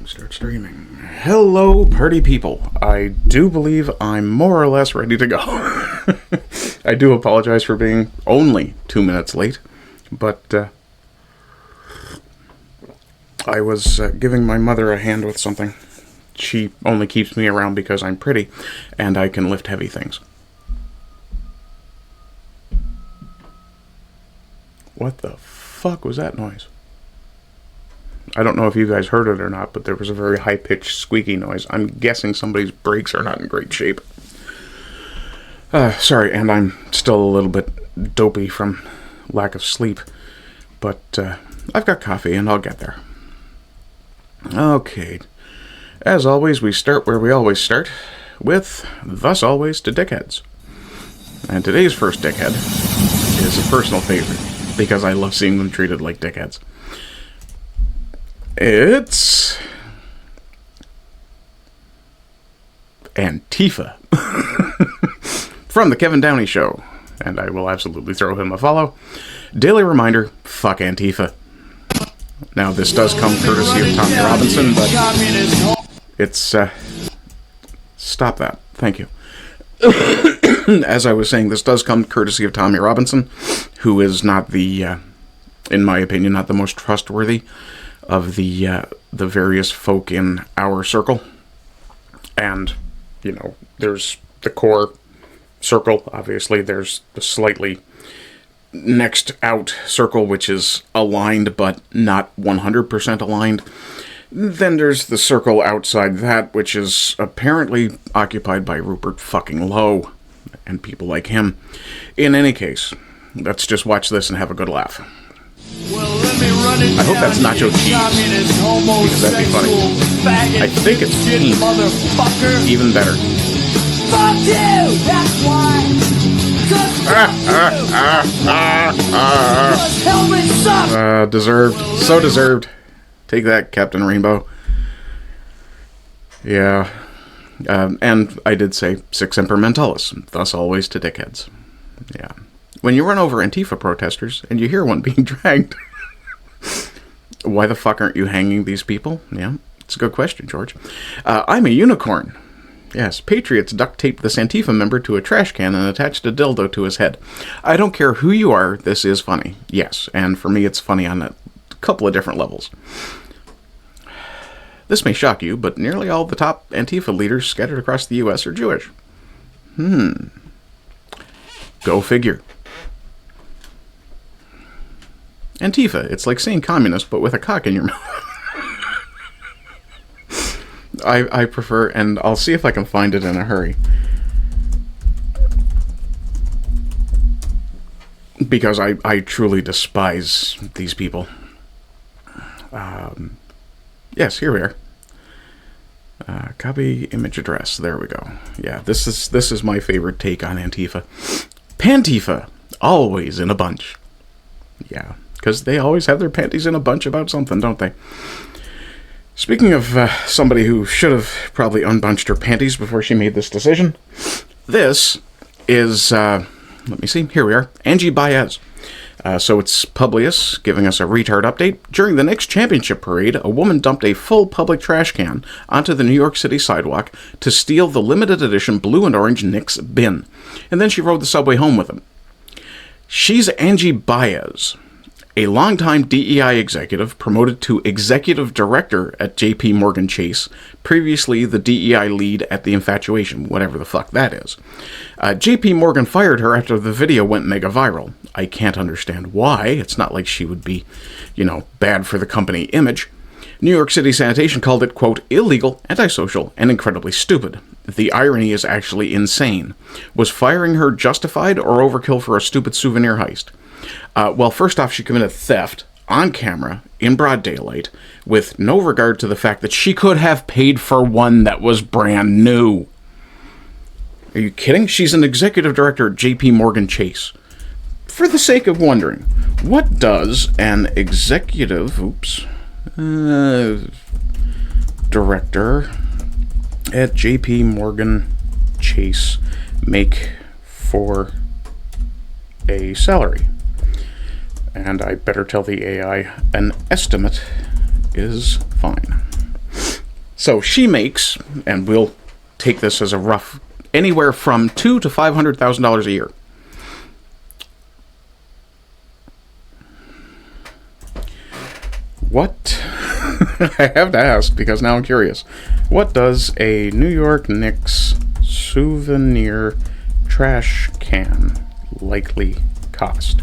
Start streaming. Hello, party people. I do believe I'm more or less ready to go. I do apologize for being only 2 minutes late, but I was giving my mother a hand with something. She only keeps me around because I'm pretty and I can lift heavy things. What the fuck was that noise? I don't know if you guys heard it or not, but there was a very high-pitched squeaky noise. I'm guessing somebody's brakes are not in great shape. Sorry, and I'm still a little bit dopey from lack of sleep. But I've got coffee, and I'll get there. Okay. As always, we start where we always start, with Thus Always to Dickheads. And today's first dickhead is a personal favorite, because I love seeing them treated like dickheads. It's Antifa from the Kevin Downey Show, and I will absolutely throw him a follow. Daily reminder, fuck Antifa. Now this does come courtesy of Tommy Robinson, but it's stop that, thank you. As I was saying, this does come courtesy of Tommy Robinson, who is not the in my opinion, not the most trustworthy of the various folk in our circle. And, you know, there's the core circle, obviously. There's the slightly next out circle, which is aligned, but not 100% aligned. Then there's the circle outside that, which is apparently occupied by Rupert fucking Lowe and people like him. In any case, let's just watch this and have a good laugh. Well, let me run it. I hope that's nacho cheese, because that'd be funny. I think it's pink. Even better. Fuck you! That's why! Cause helmets suck! Deserved. So deserved. Take that, Captain Rainbow. Yeah. And I did say Sic Semper Mentallis, thus always to dickheads. Yeah. When you run over Antifa protesters and you hear one being dragged, why the fuck aren't you hanging these people? Yeah, it's a good question, George. I'm a unicorn. Yes, patriots duct taped this Antifa member to a trash can and attached a dildo to his head. I don't care who you are, this is funny. Yes, and for me it's funny on a couple of different levels. This may shock you, but nearly all the top Antifa leaders scattered across the U.S. are Jewish. Go figure. Antifa, it's like saying communist, but with a cock in your mouth. I prefer, and I'll see if I can find it in a hurry. Because I truly despise these people. Yes, here we are. Copy image address. There we go. Yeah, this is my favorite take on Antifa. Pantifa, always in a bunch. Yeah, because they always have their panties in a bunch about something, don't they? Speaking of somebody who should have probably unbunched her panties before she made this decision, this is, let me see, here we are, Angie Baez. So it's Publius giving us a retard update. During the Knicks championship parade, a woman dumped a full public trash can onto the New York City sidewalk to steal the limited edition blue and orange Knicks bin. And then she rode the subway home with them. She's Angie Baez, a longtime DEI executive promoted to executive director at JP Morgan Chase, previously the DEI lead at The Infatuation, whatever the fuck that is. JP Morgan fired her after the video went mega viral. I can't understand why. It's not like she would be, bad for the company image. New York City Sanitation called it, quote, illegal, antisocial, and incredibly stupid. The irony is actually insane. Was firing her justified or overkill for a stupid souvenir heist? Well, first off, she committed theft on camera in broad daylight with no regard to the fact that she could have paid for one that was brand new. Are you kidding? She's an executive director at JP Morgan Chase. For the sake of wondering, what does an executive, director at JP Morgan Chase make for a salary? And I better tell the AI an estimate is fine. So she makes, and we'll take this as a rough, anywhere from $200,000 to $500,000 a year. What? I have to ask because now I'm curious. What does a New York Knicks souvenir trash can likely cost?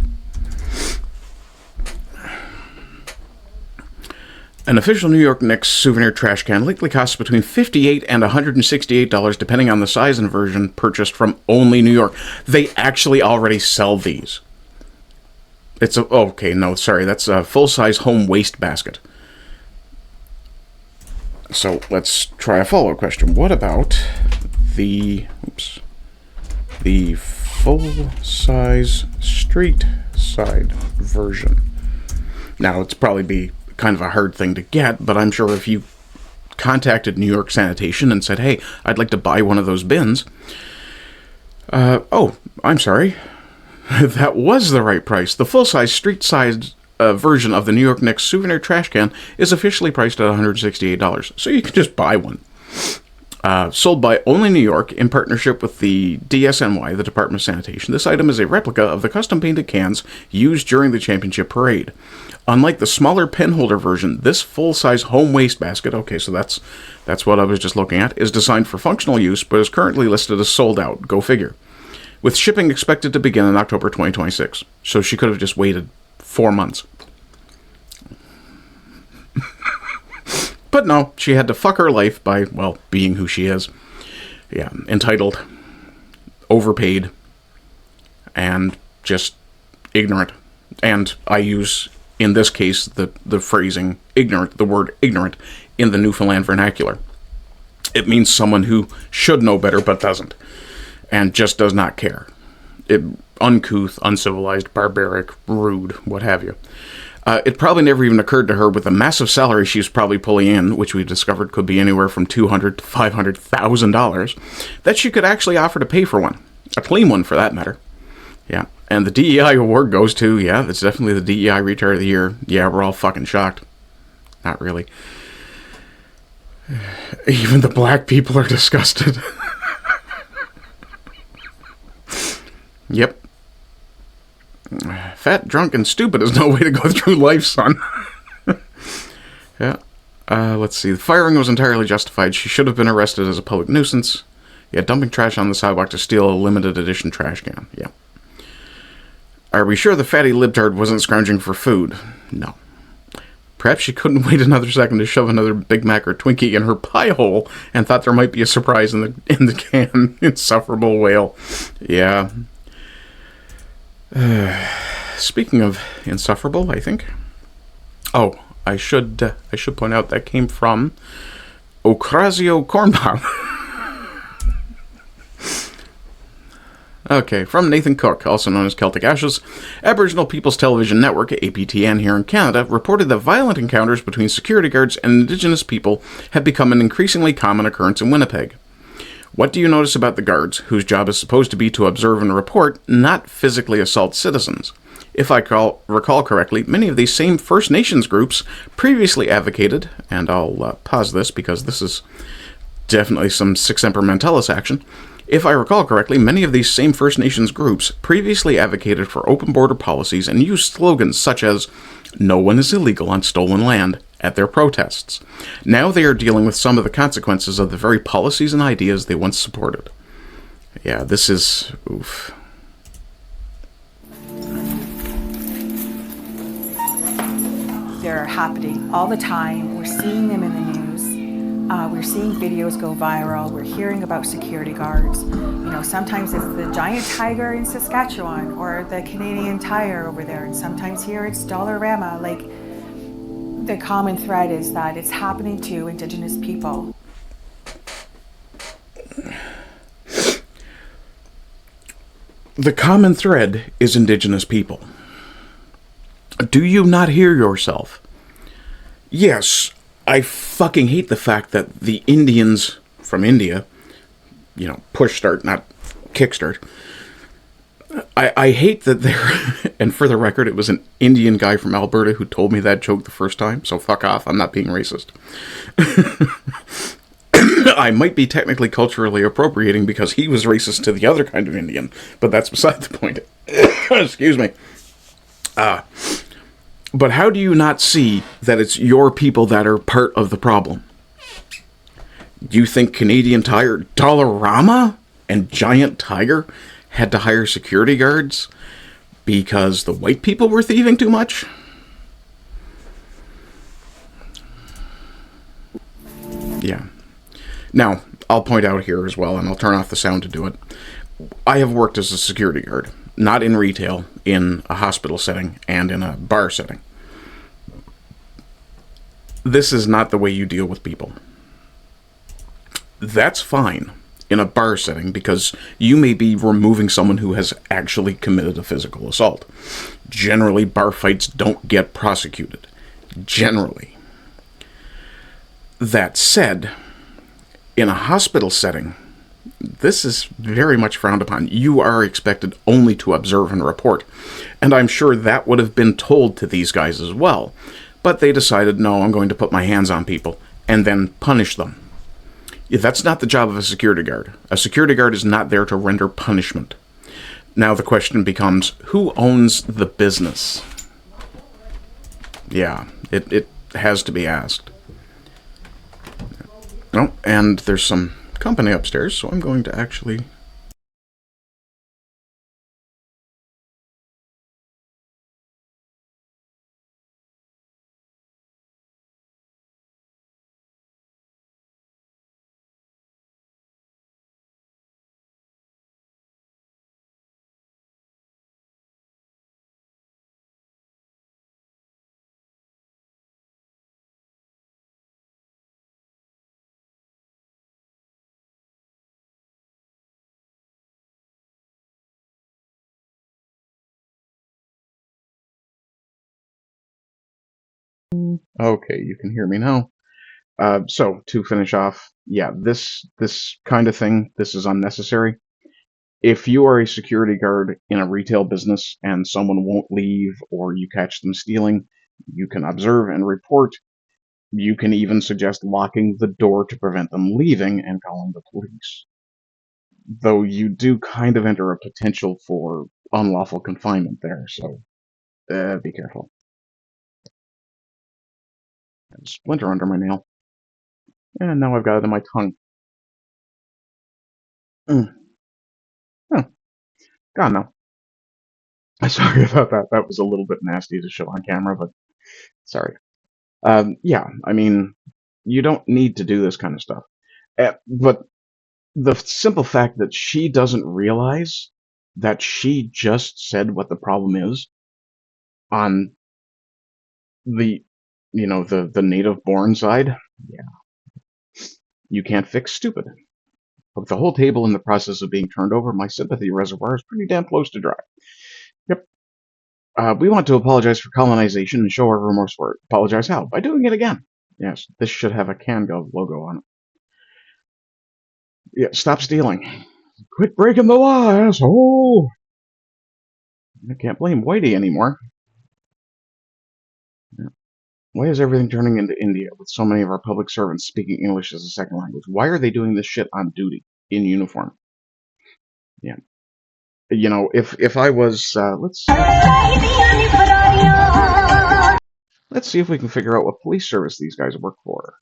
An official New York Knicks souvenir trash can likely costs between $58 and $168 depending on the size and version purchased from only New York. They actually already sell these. It's a... Okay, no, sorry. That's a full-size home waste basket. So let's try a follow-up question. What about the... Oops. The full-size street side version? Now, it's probably be kind of a hard thing to get, but I'm sure if you contacted New York Sanitation and said, hey, I'd like to buy one of those bins. Oh, I'm sorry. That was the right price. The full-size street-sized version of the New York Knicks souvenir trash can is officially priced at $168, so you can just buy one. Sold by Only New York in partnership with the DSNY, the Department of Sanitation. This item is a replica of the custom-painted cans used during the championship parade. Unlike the smaller pen holder version, this full-size home waste basket, okay, so that's what I was just looking at, is designed for functional use, but is currently listed as sold out. Go figure. With shipping expected to begin in October 2026. So she could have just waited 4 months. But no, she had to fuck her life by, well, being who she is. Yeah, entitled, overpaid, and just ignorant. And I use, in this case, the phrasing ignorant, the word ignorant, in the Newfoundland vernacular. It means someone who should know better but doesn't, and just does not care. Uncouth, uncivilized, barbaric, rude, what have you. It probably never even occurred to her with the massive salary she was probably pulling in, which we discovered could be anywhere from $200,000 to $500,000, that she could actually offer to pay for one. A clean one, for that matter. Yeah. And the DEI award goes to, yeah, that's definitely the DEI Retailer of the Year. Yeah, we're all fucking shocked. Not really. Even the black people are disgusted. Yep. Fat, drunk, and stupid is no way to go through life, son. Yeah. Let's see. The firing was entirely justified. She should have been arrested as a public nuisance. Yeah, dumping trash on the sidewalk to steal a limited edition trash can. Yeah. Are we sure the fatty libtard wasn't scrounging for food? No. Perhaps she couldn't wait another second to shove another Big Mac or Twinkie in her pie hole and thought there might be a surprise in the can. Insufferable wail. Yeah. Speaking of insufferable, I think. Oh, I should point out that came from Ocasio Cornbomb. Okay, from Nathan Cook, also known as Celtic Ashes. Aboriginal People's Television Network, APTN, here in Canada, reported that violent encounters between security guards and Indigenous people have become an increasingly common occurrence in Winnipeg. What do you notice about the guards, whose job is supposed to be to observe and report, not physically assault citizens? If I recall correctly, many of these same First Nations groups previously advocated, and I'll pause this because this is definitely some Sic Semper Mentallis action. If I recall correctly, many of these same First Nations groups previously advocated for open border policies and used slogans such as, "No one is illegal on stolen land," at their protests. Now they are dealing with some of the consequences of the very policies and ideas they once supported. Yeah, this is... oof. They're happening all the time. We're seeing them in the news. We're seeing videos go viral. We're hearing about security guards. You know, sometimes it's the giant tiger in Saskatchewan or the Canadian Tire over there, and sometimes here it's Dollarama. Like, the common thread is that it's happening to Indigenous people. The common thread is Indigenous people. Do you not hear yourself? Yes, I fucking hate the fact that the Indians from India, you know, push start, not kickstart, I hate that there, and for the record, it was an Indian guy from Alberta who told me that joke the first time, so fuck off, I'm not being racist. I might be technically culturally appropriating because he was racist to the other kind of Indian, but that's beside the point. Excuse me. But how do you not see that it's your people that are part of the problem? Do you think Canadian Tire, Dollarama, and Giant Tiger had to hire security guards because the white people were thieving too much? Yeah. Now, I'll point out here as well, and I'll turn off the sound to do it. I have worked as a security guard, not in retail, in a hospital setting and in a bar setting. This is not the way you deal with people. That's fine in a bar setting because you may be removing someone who has actually committed a physical assault. Generally, bar fights don't get prosecuted. Generally. That said, in a hospital setting, this is very much frowned upon. You are expected only to observe and report. And I'm sure that would have been told to these guys as well. But they decided, no, I'm going to put my hands on people and then punish them. That's not the job of a security guard. A security guard is not there to render punishment. Now the question becomes, who owns the business? Yeah, it has to be asked. Oh, and there's some company upstairs, so I'm going to actually... Okay, you can hear me now. So, to finish off, yeah, this kind of thing, this is unnecessary. If you are a security guard in a retail business and someone won't leave or you catch them stealing, you can observe and report. You can even suggest locking the door to prevent them leaving and calling the police. Though you do kind of enter a potential for unlawful confinement there, so be careful. Splinter under my nail. And now I've got it in my tongue. Oh, God, no. Sorry about that. That was a little bit nasty to show on camera, but sorry. Yeah, I mean, you don't need to do this kind of stuff. But the simple fact that she doesn't realize that she just said what the problem is on the, the native-born side, yeah, you can't fix stupid. With the whole table in the process of being turned over, my sympathy reservoir is pretty damn close to dry. Yep. We want to apologize for colonization and show our remorse for it. Apologize how? By doing it again. Yes, this should have a CanGov logo on it. Yeah, stop stealing. Quit breaking the law, asshole! I can't blame Whitey anymore. Yeah. Why is everything turning into India with so many of our public servants speaking English as a second language? Why are they doing this shit on duty, in uniform? Yeah. You know, if I was, let's see if we can figure out what police service these guys work for.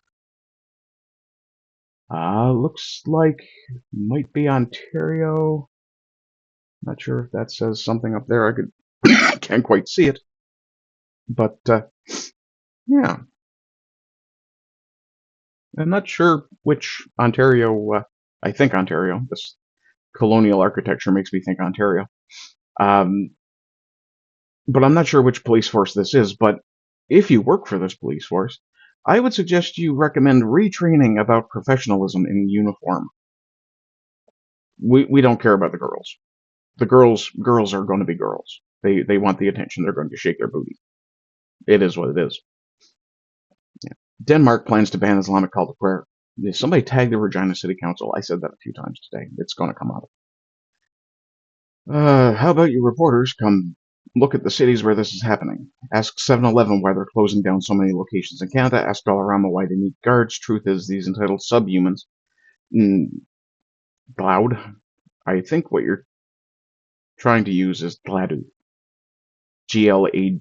Looks like might be Ontario. Not sure if that says something up there. I can't quite see it. But, yeah. I'm not sure which Ontario, I think Ontario. This colonial architecture makes me think Ontario. But I'm not sure which police force this is, but if you work for this police force, I would suggest you recommend retraining about professionalism in uniform. We don't care about the girls. The girls are going to be girls. They want the attention. They're going to shake their booty. It is what it is. Yeah. Denmark plans to ban Islamic call to prayer. Somebody tagged the Regina City Council. I said that a few times today. It's going to come out. How about you reporters come look at the cities where this is happening? Ask 7-Eleven why they're closing down so many locations in Canada. Ask Dollarama why they need guards. Truth is, these entitled subhumans. Gloud. I think what you're trying to use is Gladu. Gladue.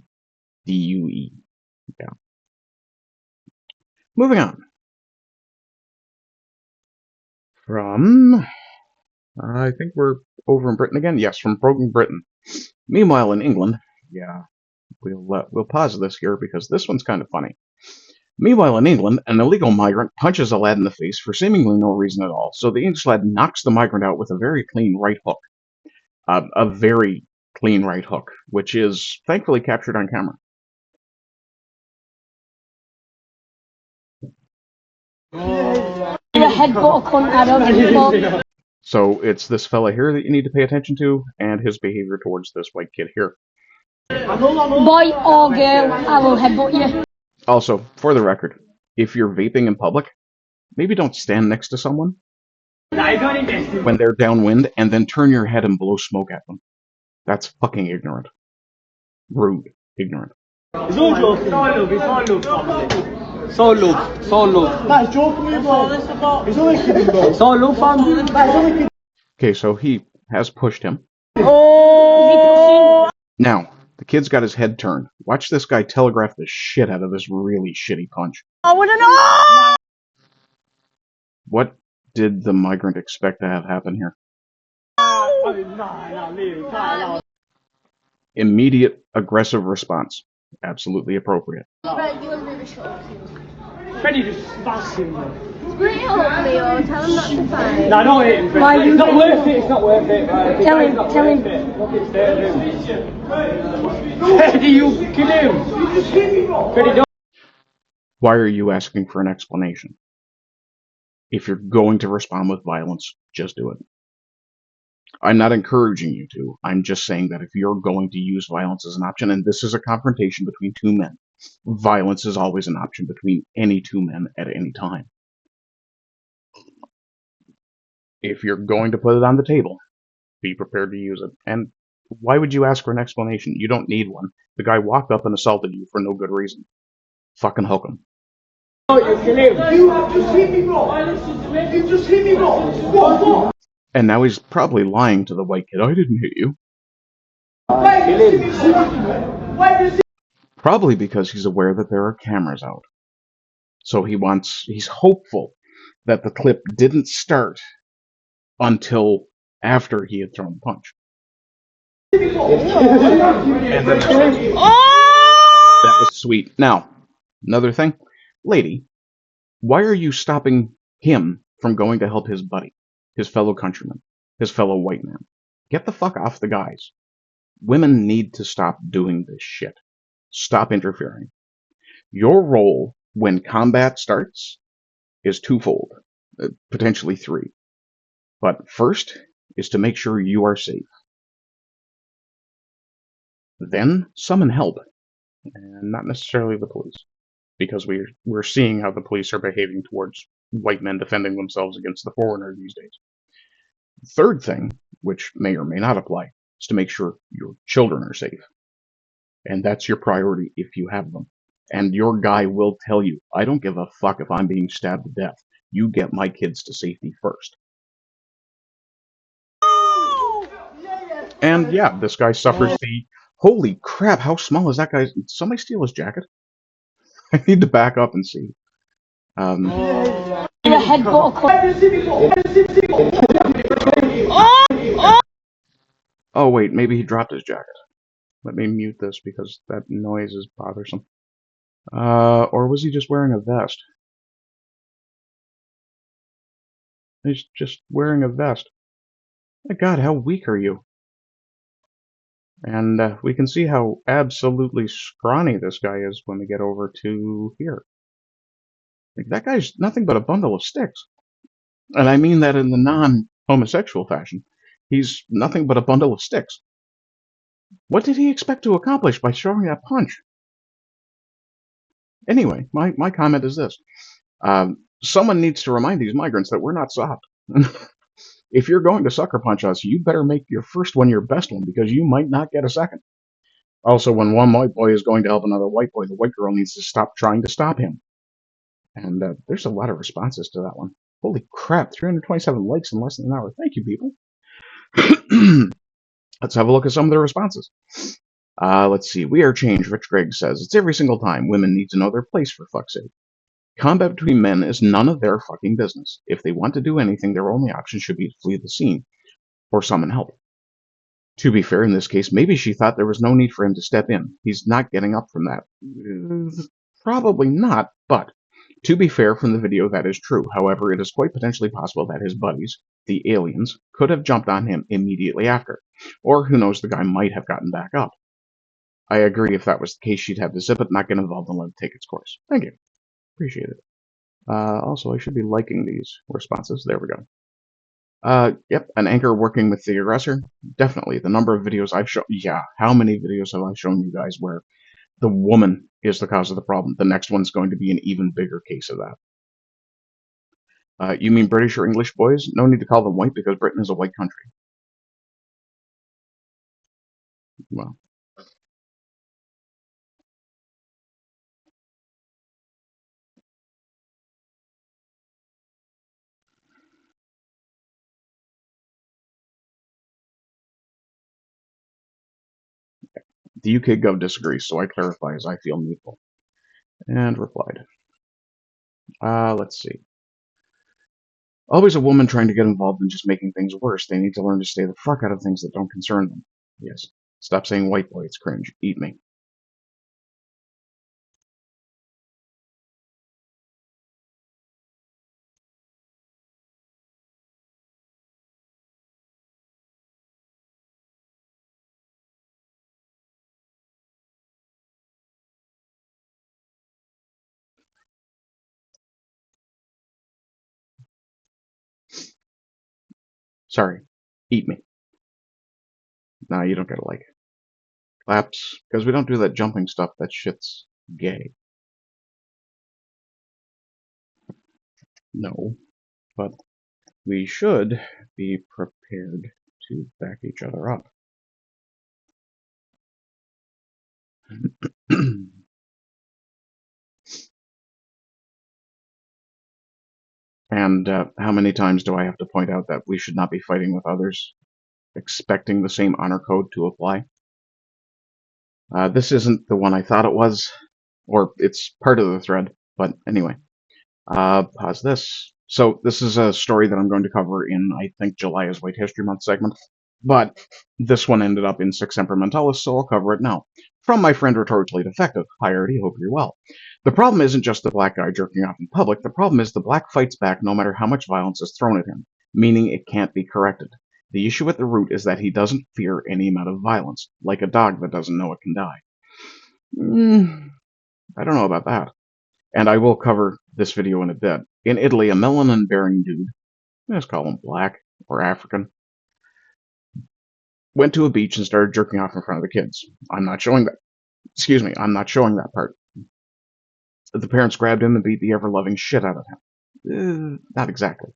Yeah. Moving on. From... I think we're over in Britain again. Yes, from Broken Britain. Meanwhile, in England... Yeah, we'll pause this here because this one's kind of funny. Meanwhile, in England, an illegal migrant punches a lad in the face for seemingly no reason at all. So the English lad knocks the migrant out with a very clean right hook. A very clean right hook, which is thankfully captured on camera. So it's this fella here that you need to pay attention to, and his behavior towards this white kid here. Boy or girl, I will headbutt you. Also, for the record, if you're vaping in public, maybe don't stand next to someone when they're downwind and then turn your head and blow smoke at them. That's fucking ignorant. Rude. Ignorant. It's all love. It's all love. It's all love. It's all love. It's all love. That's joking me, bro. It's only kidding, bro. It's all love, fam. Okay, so he has pushed him. Oh! Now, the kid's got his head turned. Watch this guy telegraph the shit out of this really shitty punch. I wanna know! What did the migrant expect to have happen here? Immediate aggressive response. Absolutely appropriate. Freddie just smashed him, bro. Bring it up, Leo. Tell him not to fight. No, don't hit him, Freddie. It's not worth it. It's not worth it. Right? Tell him. Tell him. Look at Freddie, you kill him. Freddie, don't. Why are you asking for an explanation? If you're going to respond with violence, just do it. I'm not encouraging you to. I'm just saying that if you're going to use violence as an option, and this is a confrontation between two men, violence is always an option between any two men at any time. If you're going to put it on the table, be prepared to use it. And why would you ask for an explanation? You don't need one. The guy walked up and assaulted you for no good reason. Fucking hook him. Oh, you kill him. You just hit me, bro. You just hit me, bro. What? And now he's probably lying to the white kid. I didn't hit you. Probably because he's aware that there are cameras out. So he's hopeful that the clip didn't start until after he had thrown the punch. And then that was sweet. Now, another thing. Lady, why are you stopping him from going to help his buddy, his fellow countryman, his fellow white man? Get the fuck off the guys. Women need to stop doing this shit. Stop interfering. Your role when combat starts is twofold, potentially three. But first is to make sure you are safe. Then summon help, and not necessarily the police, because we're seeing how the police are behaving towards white men defending themselves against the foreigner these days. Third thing, which may or may not apply, is to make sure your children are safe. And that's your priority if you have them. And your guy will tell you, I don't give a fuck if I'm being stabbed to death. You get my kids to safety first. And yeah, this guy suffers the... Holy crap, how small is that guy? Did somebody steal his jacket? I need to back up and see. Oh wait, maybe he dropped his jacket. Let me mute this because that noise is bothersome. Or was he just wearing a vest? He's just wearing a vest. My God, how weak are you? And we can see how absolutely scrawny this guy is when we get over to here. Like, that guy's nothing but a bundle of sticks. And I mean that in the non-homosexual fashion. He's nothing but a bundle of sticks. What did he expect to accomplish by throwing that punch? Anyway, my comment is this. Someone needs to remind these migrants that we're not soft. If you're going to sucker punch us, you better make your first one your best one, because you might not get a second. Also, when one white boy is going to help another white boy, the white girl needs to stop trying to stop him. And there's a lot of responses to that one. Holy crap, 327 likes in less than an hour. Thank you, people. Let's have a look at some of the responses. Let's see. We Are Change, Rich Greg says, it's every single time. Women need to know their place, for fuck's sake. Combat between men is none of their fucking business. If they want to do anything, their only option should be to flee the scene or summon help. To be fair, in this case, maybe she thought there was no need for him to step in. He's not getting up from that. Probably not, but to be fair, from the video, that is true. However, it is quite potentially possible that his buddies, the aliens, could have jumped on him immediately after. Or, who knows, the guy might have gotten back up. I agree, if that was the case, she'd have to zip it, not get involved, and let it take its course. Thank you. Appreciate it. Also, I should be liking these responses. There we go. Yep, an anchor working with the aggressor. Definitely. The number of videos I've shown. Yeah, how many videos have I shown you guys where the woman is the cause of the problem? The next one's going to be an even bigger case of that. You mean British or English boys? No need to call them white, because Britain is a white country. Well. The UK Gov disagrees, so I clarify as I feel needful. And replied. Let's see. Always a woman trying to get involved in just making things worse. They need to learn to stay the fuck out of things that don't concern them. Yes. Stop saying white boy, it's cringe. Eat me. Sorry. Eat me. Nah, you don't get a like. Claps, because we don't do that jumping stuff. That shit's gay. No. But we should be prepared to back each other up. And how many times do I have to point out that we should not be fighting with others, expecting the same honor code to apply? This isn't the one I thought it was, or it's part of the thread, but anyway. Pause this. So this is a story that I'm going to cover in, I think, July is White History Month segment, but this one ended up in Six Semper Mentalis, so I'll cover it now. From my friend Rhetorically Defective. Hi, Artie, hope you're well. The problem isn't just the black guy jerking off in public. The problem is the black fights back no matter how much violence is thrown at him, meaning it can't be corrected. The issue at the root is that he doesn't fear any amount of violence, like a dog that doesn't know it can die. I don't know about that. And I will cover this video in a bit. In Italy, a melanin-bearing dude, let's call him black or African, went to a beach and started jerking off in front of the kids. I'm not showing that. Excuse me, I'm not showing that part. The parents grabbed him and beat the ever-loving shit out of him. Not exactly.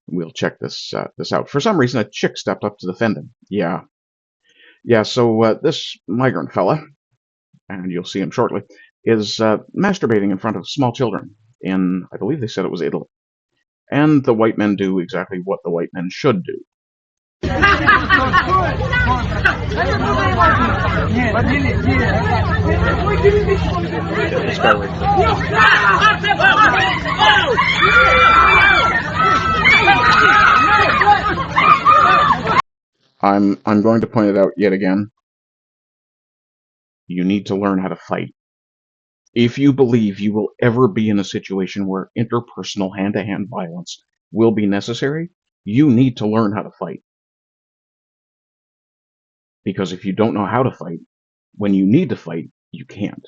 We'll check this out. For some reason, a chick stepped up to defend him. Yeah, so this migrant fella, and you'll see him shortly, is masturbating in front of small children in, I believe they said it was Italy. And the white men do exactly what the white men should do. I'm going to point it out yet again. You need to learn how to fight. If you believe you will ever be in a situation where interpersonal hand-to-hand violence will be necessary, you need to learn how to fight. Because if you don't know how to fight, when you need to fight, you can't.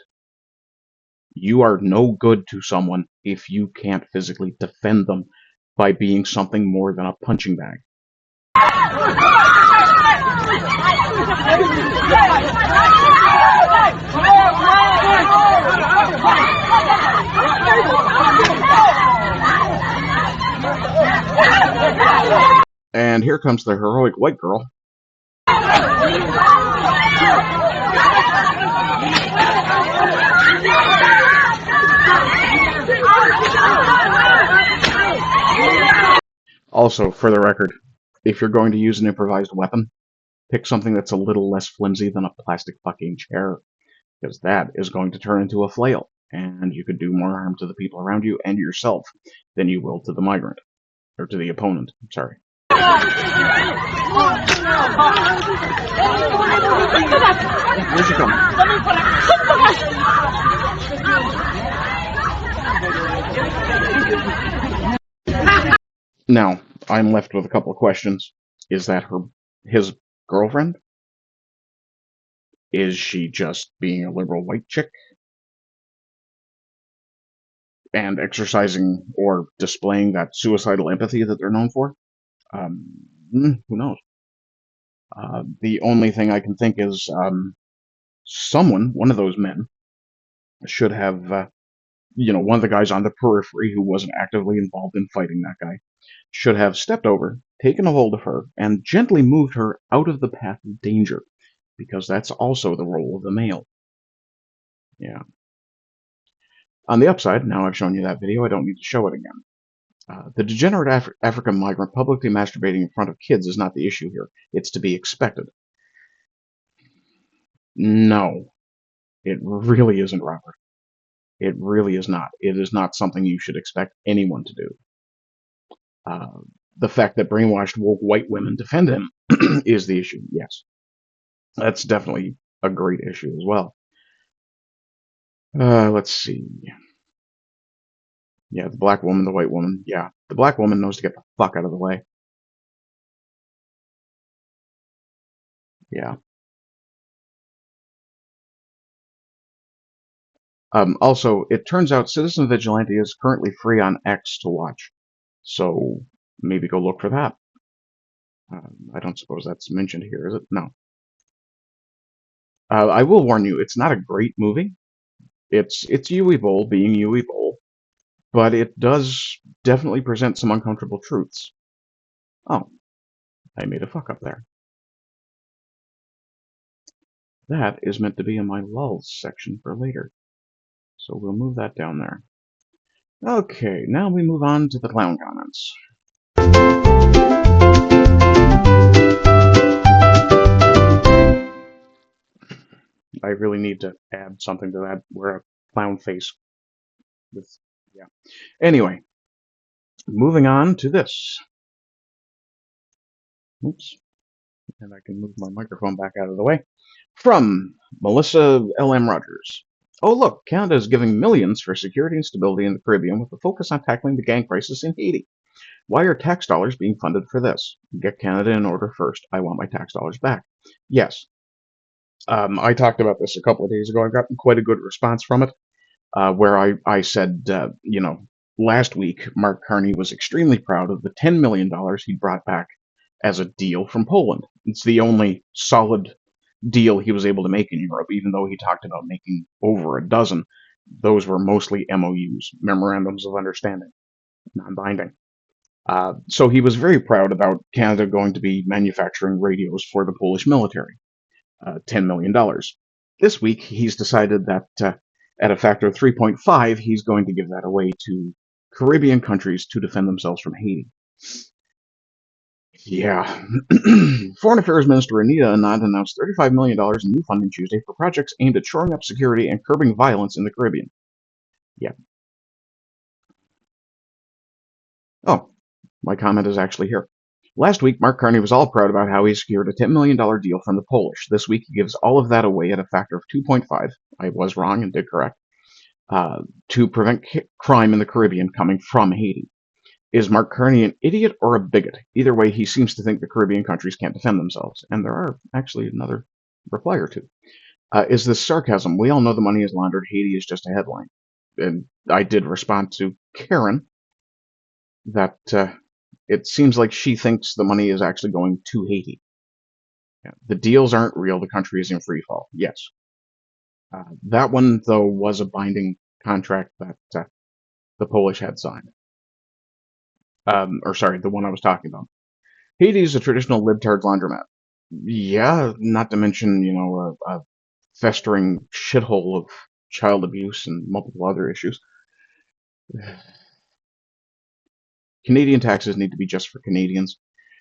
You are no good to someone if you can't physically defend them by being something more than a punching bag. And And here comes the heroic white girl. Also, for the record, if you're going to use an improvised weapon, pick something that's a little less flimsy than a plastic fucking chair, because that is going to turn into a flail, and you could do more harm to the people around you and yourself than you will to the migrant, or to the opponent, I'm sorry. Where's she coming? Now, I'm left with a couple of questions. Is that his girlfriend? Is she just being a liberal white chick? And exercising or displaying that suicidal empathy that they're known for? Who knows? The only thing I can think is someone, one of those men, should have, one of the guys on the periphery who wasn't actively involved in fighting that guy, should have stepped over, taken a hold of her, and gently moved her out of the path of danger, because that's also the role of the male. Yeah. On the upside, now I've shown you that video, I don't need to show it again. The degenerate African migrant publicly masturbating in front of kids is not the issue here. It's to be expected. No, it really isn't, Robert. It really is not. It is not something you should expect anyone to do. The fact that brainwashed woke white women defend him is the issue, yes. That's definitely a great issue as well. Let's see. Yeah, the black woman, the white woman. Yeah, the black woman knows to get the fuck out of the way. Yeah. Also, it turns out Citizen Vigilante is currently free on X to watch. So maybe go look for that. I don't suppose that's mentioned here, is it? No. I will warn you, it's not a great movie. It's Uwe Boll being Uwe Boll, but it does definitely present some uncomfortable truths. Oh, I made a fuck up there. That is meant to be in my lulls section for later. So we'll move that down there. Okay, now we move on to the clown comments. I really need to add something to that, where a clown face with, yeah. Anyway, moving on to this. Oops. And I can move my microphone back out of the way. From Melissa L.M. Rogers. Oh look, Canada is giving millions for security and stability in the Caribbean with a focus on tackling the gang crisis in Haiti. Why are tax dollars being funded for this? Get Canada in order first. I want my tax dollars back. Yes. I talked about this a couple of days ago. I got quite a good response from it, where I said, last week, Mark Carney was extremely proud of the $10 million he brought back as a deal from Poland. It's the only solid deal he was able to make in Europe, even though he talked about making over a dozen. Those were mostly MOUs, Memorandums of Understanding, non-binding. So he was very proud about Canada going to be manufacturing radios for the Polish military, $10 million. This week, he's decided that at a factor of 3.5, he's going to give that away to Caribbean countries to defend themselves from Haiti. Yeah. Foreign Affairs Minister Anita Anand announced $35 million in new funding Tuesday for projects aimed at shoring up security and curbing violence in the Caribbean. Yeah. Oh, my comment is actually here. Last week, Mark Carney was all proud about how he secured a $10 million deal from the Polish. This week, he gives all of that away at a factor of 2.5. I was wrong and did correct. To prevent crime in the Caribbean coming from Haiti. Is Mark Carney an idiot or a bigot? Either way, he seems to think the Caribbean countries can't defend themselves. And there are actually another reply or two. Is this sarcasm? We all know the money is laundered. Haiti is just a headline. And I did respond to Karen that it seems like she thinks the money is actually going to Haiti. Yeah, the deals aren't real. The country is in free fall. Yes. That one, though, was a binding contract that the Polish had signed. The one I was talking about. Haiti is a traditional libtard laundromat. Yeah, not to mention, a festering shithole of child abuse and multiple other issues. Canadian taxes need to be just for Canadians.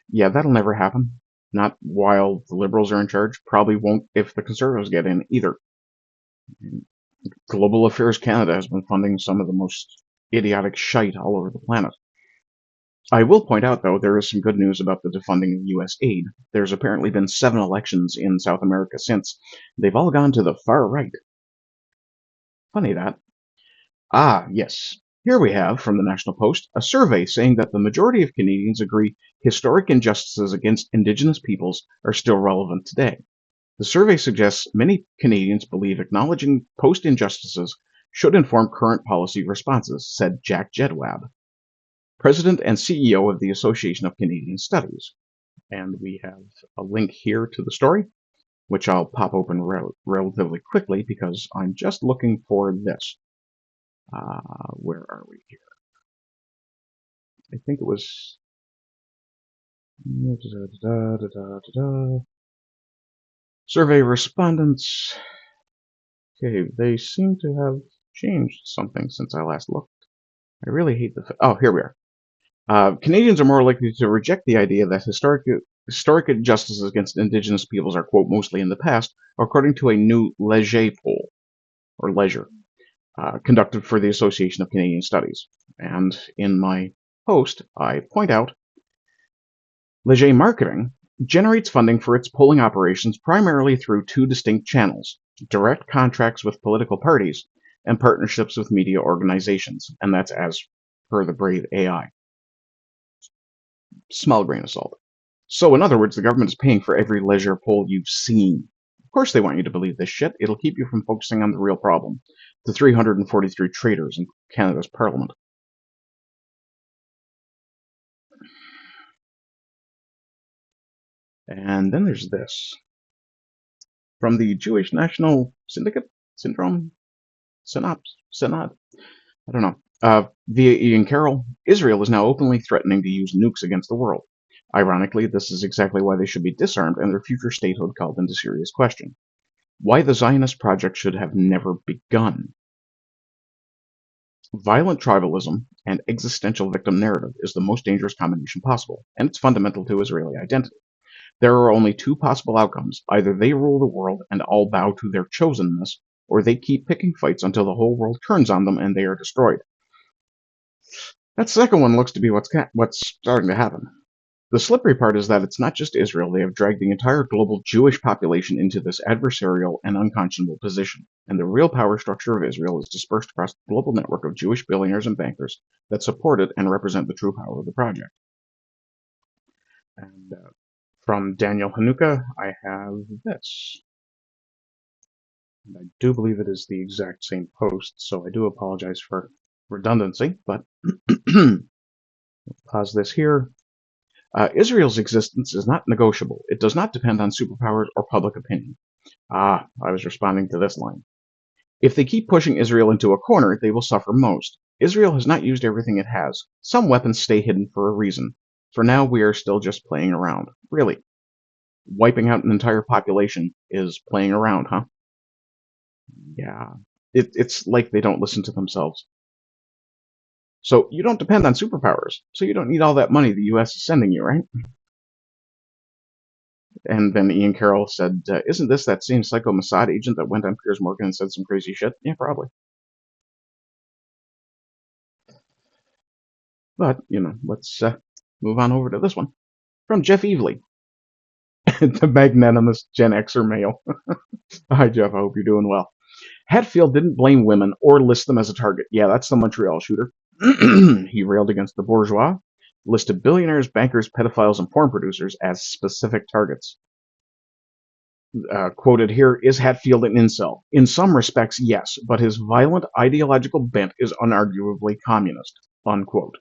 Yeah, that'll never happen. Not while the Liberals are in charge. Probably won't if the Conservatives get in either. Global Affairs Canada has been funding some of the most idiotic shite all over the planet. I will point out, though, there is some good news about the defunding of U.S. aid. There's apparently been 7 elections in South America since. They've all gone to the far right. Funny that. Ah, yes. Here we have, from the National Post, a survey saying that the majority of Canadians agree historic injustices against Indigenous peoples are still relevant today. The survey suggests many Canadians believe acknowledging post-injustices should inform current policy responses, said Jack Jedwab, President and CEO of the Association of Canadian Studies. And we have a link here to the story, which I'll pop open relatively quickly because I'm just looking for this. Where are we here? I think it was... Survey respondents. Okay, they seem to have changed something since I last looked. I really hate the... Oh, here we are. Canadians are more likely to reject the idea that historic injustices against Indigenous peoples are, quote, mostly in the past, according to a new Leger poll, or Leisure, conducted for the Association of Canadian Studies. And in my post, I point out Leger Marketing generates funding for its polling operations primarily through 2 distinct channels: direct contracts with political parties and partnerships with media organizations, and that's as per the Brave AI. Small grain of salt. So in other words, the government is paying for every Leisure poll you've seen. Of course they want you to believe this shit. It'll keep you from focusing on the real problem, the 343 traitors in Canada's parliament. And then there's this. From the Jewish National Synod? I don't know. Via Ian Carroll, Israel is now openly threatening to use nukes against the world. Ironically, this is exactly why they should be disarmed and their future statehood called into serious question. Why the Zionist project should have never begun. Violent tribalism and existential victim narrative is the most dangerous combination possible, and it's fundamental to Israeli identity. There are only 2 possible outcomes. Either they rule the world and all bow to their chosenness, or they keep picking fights until the whole world turns on them and they are destroyed. That second one looks to be what's starting to happen. The slippery part is that it's not just Israel. They have dragged the entire global Jewish population into this adversarial and unconscionable position, and the real power structure of Israel is dispersed across the global network of Jewish billionaires and bankers that support it and represent the true power of the project. And from Daniel Hanukkah, I have this. And I do believe it is the exact same post, so I do apologize for redundancy, but pause this here. Israel's existence is not negotiable. It does not depend on superpowers or public opinion. I was responding to this line. If they keep pushing Israel into a corner, they will suffer most. Israel has not used everything it has. Some weapons stay hidden for a reason. For now, we are still just playing around. Really. Wiping out an entire population is playing around, huh? Yeah. It's like they don't listen to themselves. So you don't depend on superpowers, so you don't need all that money the U.S. is sending you, right? And then Ian Carroll said, isn't this that same psycho Mossad agent that went on Piers Morgan and said some crazy shit? Yeah, probably. But, let's move on over to this one. From Jeff Evely, the magnanimous Gen Xer male. Hi, Jeff. I hope you're doing well. Hatfield didn't blame women or list them as a target. Yeah, that's the Montreal shooter. He railed against the bourgeois, listed billionaires, bankers, pedophiles, and porn producers as specific targets. Quoted here, is Hatfield an incel? In some respects, yes, but his violent ideological bent is unarguably communist. Unquote.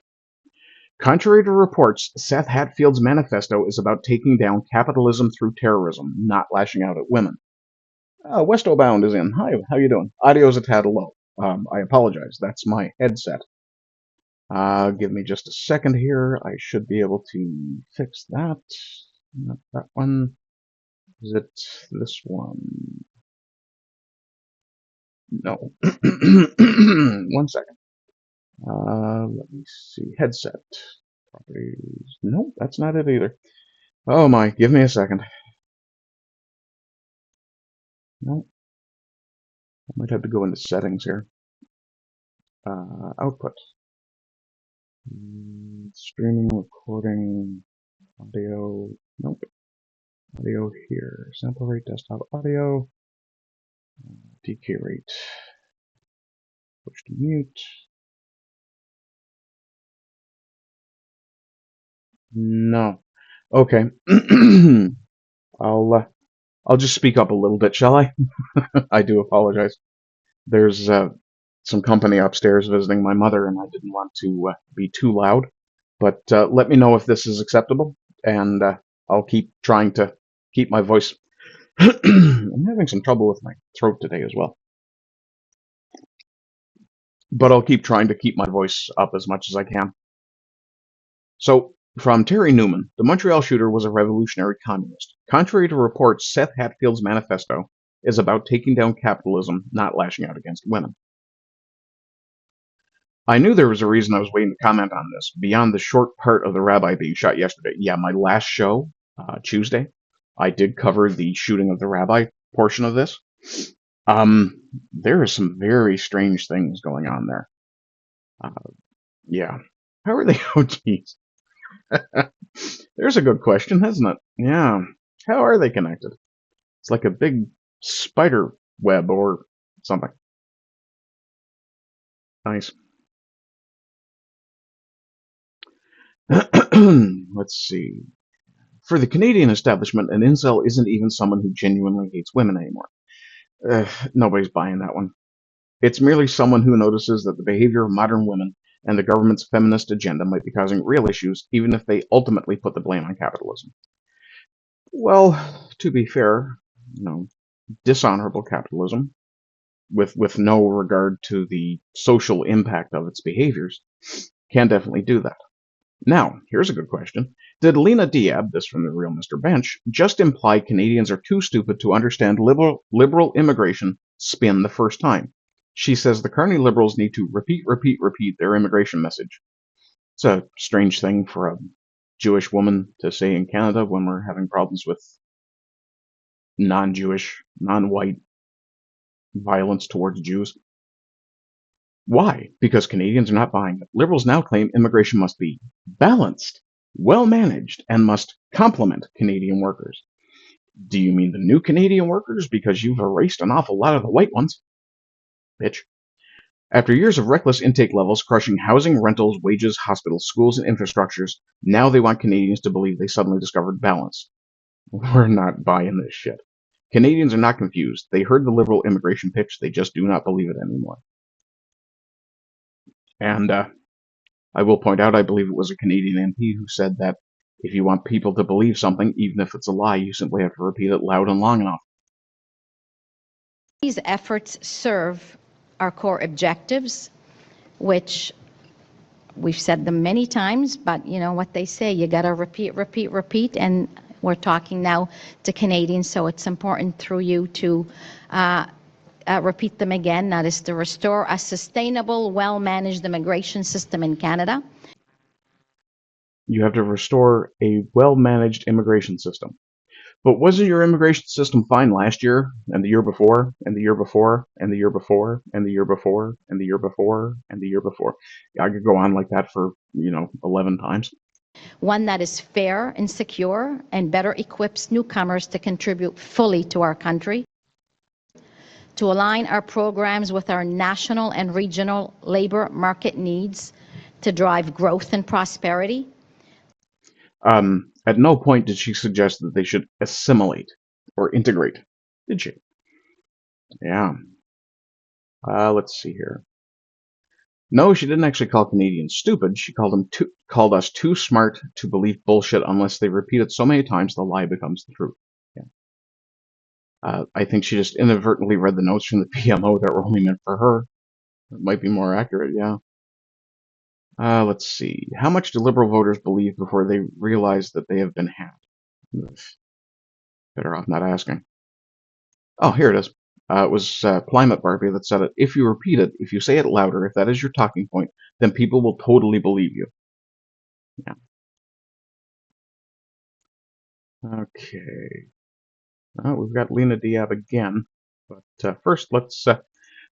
Contrary to reports, Seth Hatfield's manifesto is about taking down capitalism through terrorism, not lashing out at women. Westobound is in. Hi, how you doing? Audio's a tad low. I apologize. That's my headset. Give me just a second here. I should be able to fix that. Not that one. Is it this one? No. 1 second. Let me see. Headset. Properties. Nope, that's not it either. Oh my, give me a second. Nope. I might have to go into settings here. Output. Streaming, recording, audio. Nope. Audio here. Sample rate, desktop audio. DK rate. Push to mute. No. Okay. I'll just speak up a little bit, shall I? I do apologize. There's some company upstairs visiting my mother, and I didn't want to be too loud. But let me know if this is acceptable, and I'll keep trying to keep my voice. I'm having some trouble with my throat today as well. But I'll keep trying to keep my voice up as much as I can. So, from Terry Newman, the Montreal shooter was a revolutionary communist. Contrary to reports, Seth Hatfield's manifesto is about taking down capitalism, not lashing out against women. I knew there was a reason I was waiting to comment on this, beyond the short part of the rabbi being shot yesterday. Yeah, my last show, Tuesday, I did cover the shooting of the rabbi portion of this. There are some very strange things going on there. Yeah. How are they? Oh, geez. There's a good question, isn't it? Yeah. How are they connected? It's like a big spider web or something. Nice. Let's see. For the Canadian establishment, an incel isn't even someone who genuinely hates women anymore. Nobody's buying that one. It's merely someone who notices that the behavior of modern women and the government's feminist agenda might be causing real issues, even if they ultimately put the blame on capitalism. Well, to be fair, dishonorable capitalism, with no regard to the social impact of its behaviors, can definitely do that. Now, here's a good question. Did Lena Diab, this from the real Mr. Bench, just imply Canadians are too stupid to understand liberal immigration spin the first time? She says the Carney Liberals need to repeat their immigration message. It's a strange thing for a Jewish woman to say in Canada when we're having problems with non-Jewish, non-white violence towards Jews. Why? Because Canadians are not buying it. Liberals now claim immigration must be balanced, well-managed, and must complement Canadian workers. Do you mean the new Canadian workers? Because you've erased an awful lot of the white ones. Bitch. After years of reckless intake levels crushing housing, rentals, wages, hospitals, schools, and infrastructures, now they want Canadians to believe they suddenly discovered balance. We're not buying this shit. Canadians are not confused. They heard the liberal immigration pitch. They just do not believe it anymore. And I will point out, I believe it was a Canadian MP who said that if you want people to believe something, even if it's a lie, you simply have to repeat it loud and long enough. These efforts serve our core objectives, which we've said them many times, but you know what they say, you got to repeat, and we're talking now to Canadians, so it's important through you to repeat them again. That is to restore a sustainable, well-managed immigration system in Canada. You have to restore a well-managed immigration system. But wasn't your immigration system fine last year, and the year before, and the year before, and the year before, and the year before, and the year before, and the year before? I could go on like that for, 11 times. One that is fair and secure and better equips newcomers to contribute fully to our country, to align our programs with our national and regional labor market needs, to drive growth and prosperity. At no point did she suggest that they should assimilate or integrate, did she? Yeah. Let's see here. No, she didn't actually call Canadians stupid. She called us too smart to believe bullshit unless they repeat it so many times the lie becomes the truth. Yeah. I think she just inadvertently read the notes from the PMO that were only meant for her. It might be more accurate, yeah. Let's see. How much do liberal voters believe before they realize that they have been had? Better off not asking. Oh, here it is. It was Climate Barbie that said it. If you repeat it, if you say it louder, if that is your talking point, then people will totally believe you. Yeah. Okay. We've got Lena Diab again. But first, let's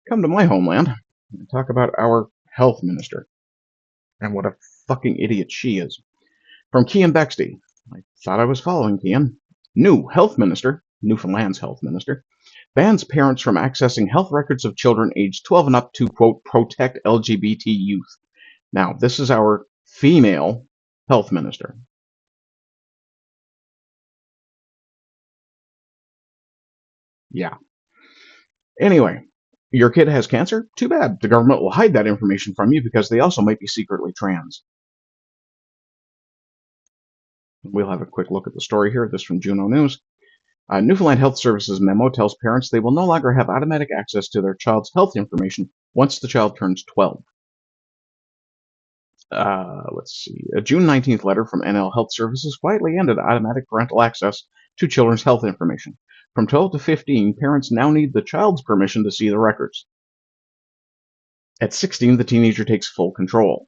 come to my homeland and talk about our health minister and what a fucking idiot she is. From Kian Bexty. I thought I was following Kian. New health minister, Newfoundland's health minister, bans parents from accessing health records of children aged 12 and up to, quote, protect LGBT youth. Now, this is our female health minister. Yeah. Anyway, your kid has cancer? Too bad. The government will hide that information from you because they also might be secretly trans. We'll have a quick look at the story here. This from Juno News. Newfoundland Health Services memo tells parents they will no longer have automatic access to their child's health information once the child turns 12. Let's see. A June 19th letter from NL Health Services quietly ended automatic parental access to children's health information. From 12 to 15, parents now need the child's permission to see the records. At 16, the teenager takes full control.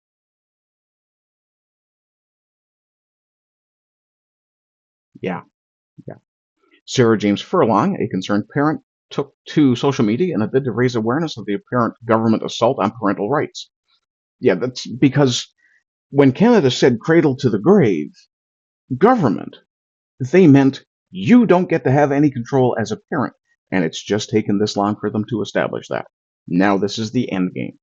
Yeah. Sarah James Furlong, a concerned parent, took to social media in a bid to raise awareness of the apparent government assault on parental rights. Yeah, that's because when Canada said cradle to the grave, government, they meant you don't get to have any control as a parent, and it's just taken this long for them to establish that. Now this is the end game.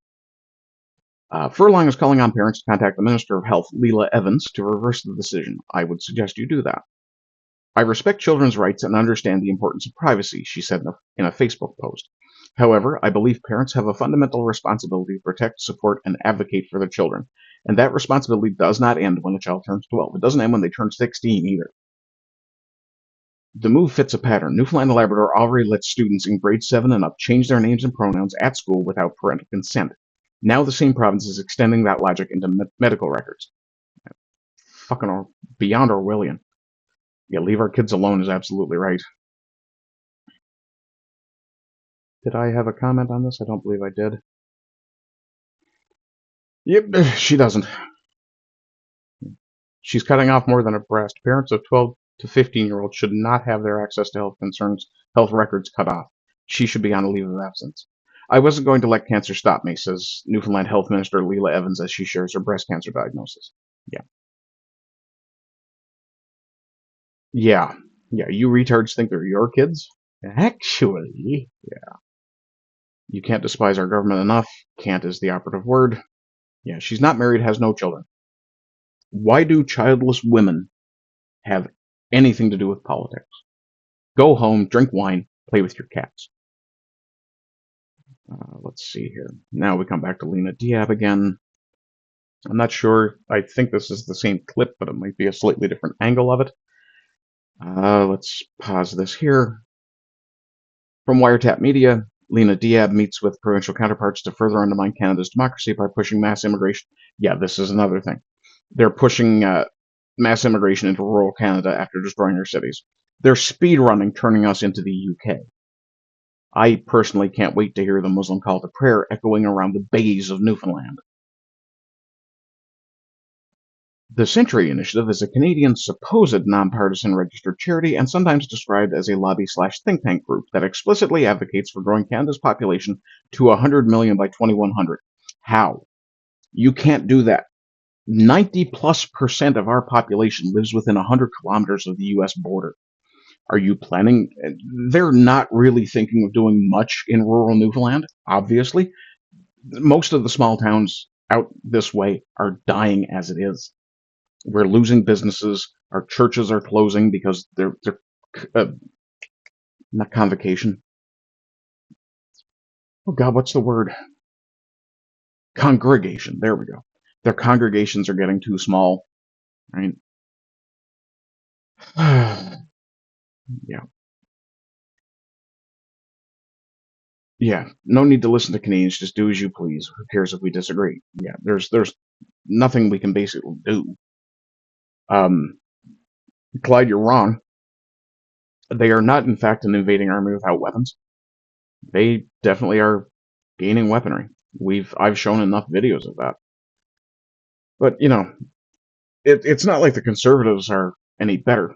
Furlong is calling on parents to contact the Minister of Health, Leela Evans, to reverse the decision. I would suggest you do that. I respect children's rights and understand the importance of privacy, she said in a Facebook post. However, I believe parents have a fundamental responsibility to protect, support, and advocate for their children. And that responsibility does not end when a child turns 12. It doesn't end when they turn 16 either. The move fits a pattern. Newfoundland and Labrador already let students in grade 7 and up change their names and pronouns at school without parental consent. Now the same province is extending that logic into medical records. Fucking beyond Orwellian. Yeah, leave our kids alone is absolutely right. Did I have a comment on this? I don't believe I did. Yep, she doesn't. She's cutting off more than a breast. Parents of 12 to 15-year-olds should not have their access to health records cut off. She should be on a leave of absence. I wasn't going to let cancer stop me, says Newfoundland Health Minister Leela Evans as she shares her breast cancer diagnosis. Yeah, you retards think they're your kids? Actually, yeah. You can't despise our government enough. Can't is the operative word. Yeah, she's not married, has no children. Why do childless women have anything to do with politics? Go home, drink wine, play with your cats. Let's see here. Now we come back to Lena Diab again. I'm not sure. I think this is the same clip, but it might be a slightly different angle of it. Let's pause this here. From Wiretap Media, Lena Diab meets with provincial counterparts to further undermine Canada's democracy by pushing mass immigration. Yeah, this is another thing. They're pushing mass immigration into rural Canada after destroying their cities. They're speedrunning turning us into the UK. I personally can't wait to hear the Muslim call to prayer echoing around the bays of Newfoundland. The Century Initiative is a Canadian supposed nonpartisan registered charity and sometimes described as a lobby/think tank group that explicitly advocates for growing Canada's population to 100 million by 2100. How? You can't do that. 90+% of our population lives within 100 kilometers of the US border. Are you planning? They're not really thinking of doing much in rural Newfoundland, obviously. Most of the small towns out this way are dying as it is. We're losing businesses. Our churches are closing because they're not convocation. Oh God, what's the word? Congregation. There we go. Their congregations are getting too small, right? Yeah. No need to listen to Canadians. Just do as you please. Who cares if we disagree? Yeah. There's nothing we can basically do. Clyde, you're wrong. They are not, in fact, an invading army without weapons. They definitely are gaining weaponry. I've shown enough videos of that. But, you know, it's not like the conservatives are any better.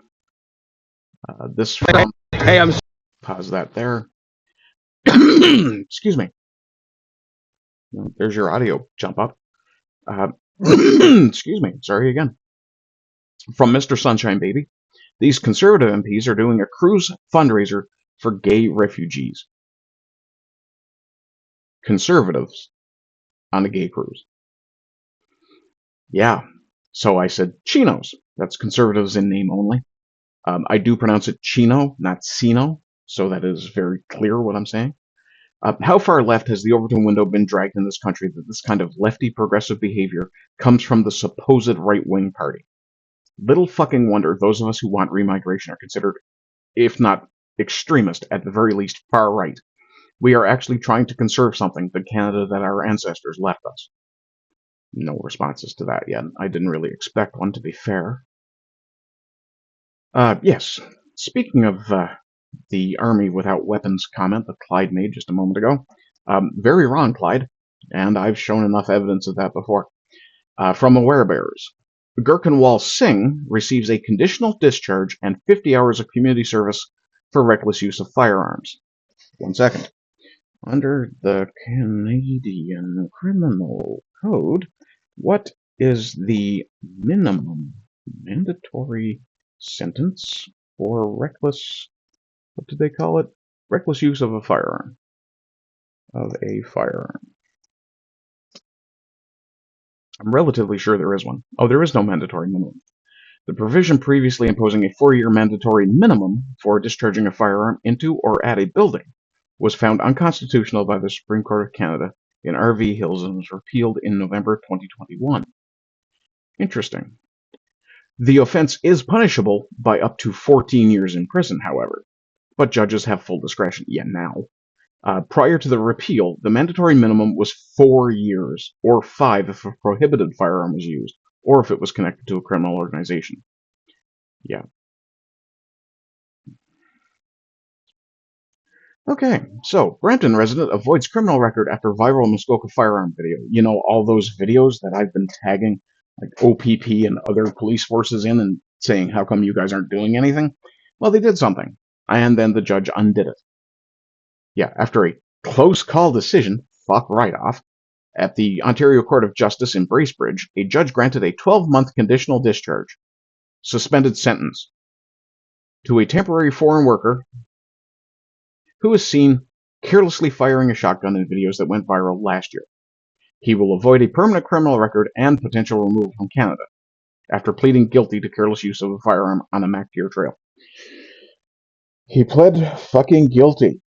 This from... Hey, I'm... Pause that there. Excuse me. There's your audio jump up. Excuse me. Sorry again. From Mr. Sunshine Baby. These conservative MPs are doing a cruise fundraiser for gay refugees. Conservatives on a gay cruise. Yeah. So I said chinos. That's conservatives in name only. I do pronounce it chino, not sino. So that is very clear what I'm saying. How far left has the Overton window been dragged in this country that this kind of lefty progressive behavior comes from the supposed right-wing party? Little fucking wonder those of us who want remigration are considered, if not extremist, at the very least far right. We are actually trying to conserve something, the Canada that our ancestors left us. No responses to that yet. I didn't really expect one, to be fair. Yes. Speaking of the army without weapons comment that Clyde made just a moment ago. Very wrong, Clyde. And I've shown enough evidence of that before. From Awarebearers. Gurkanwal Singh receives a conditional discharge and 50 hours of community service for reckless use of firearms. 1 second. Under the Canadian Criminal Code, what is the minimum mandatory sentence for reckless, what did they call it? Reckless use of a firearm. I'm relatively sure there is one. Oh, there is no mandatory minimum. The provision previously imposing a 4-year mandatory minimum for discharging a firearm into or at a building was found unconstitutional by the Supreme Court of Canada in R.V. Hills and was repealed in November 2021. Interesting. The offense is punishable by up to 14 years in prison, however, but judges have full discretion. Yeah, now. Prior to the repeal, the mandatory minimum was 4 years, or 5 if a prohibited firearm was used, or if it was connected to a criminal organization. Yeah. Okay, so Brampton resident avoids criminal record after viral Muskoka firearm video. You know, all those videos that I've been tagging like OPP and other police forces in and saying, how come you guys aren't doing anything? Well, they did something, and then the judge undid it. Yeah, after a close call decision, fuck right off, at the Ontario Court of Justice in Bracebridge, a judge granted a 12-month conditional discharge, suspended sentence, to a temporary foreign worker who was seen carelessly firing a shotgun in videos that went viral last year. He will avoid a permanent criminal record and potential removal from Canada after pleading guilty to careless use of a firearm on a MacDeer trail. He pled fucking guilty,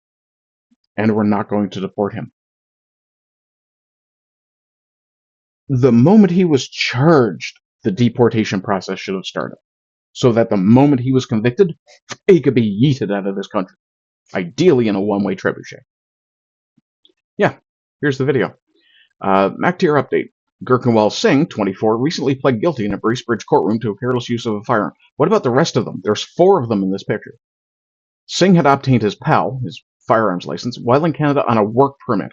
and we're not going to deport him. The moment he was charged, the deportation process should have started, so that the moment he was convicted, he could be yeeted out of this country, ideally in a one-way trebuchet. Yeah, here's the video. MacDeer update. Gurkanwal Singh, 24, recently pled guilty in a Bracebridge courtroom to a careless use of a firearm. What about the rest of them? There's 4 of them in this picture. Singh had obtained his PAL, his firearms license, while in Canada on a work permit.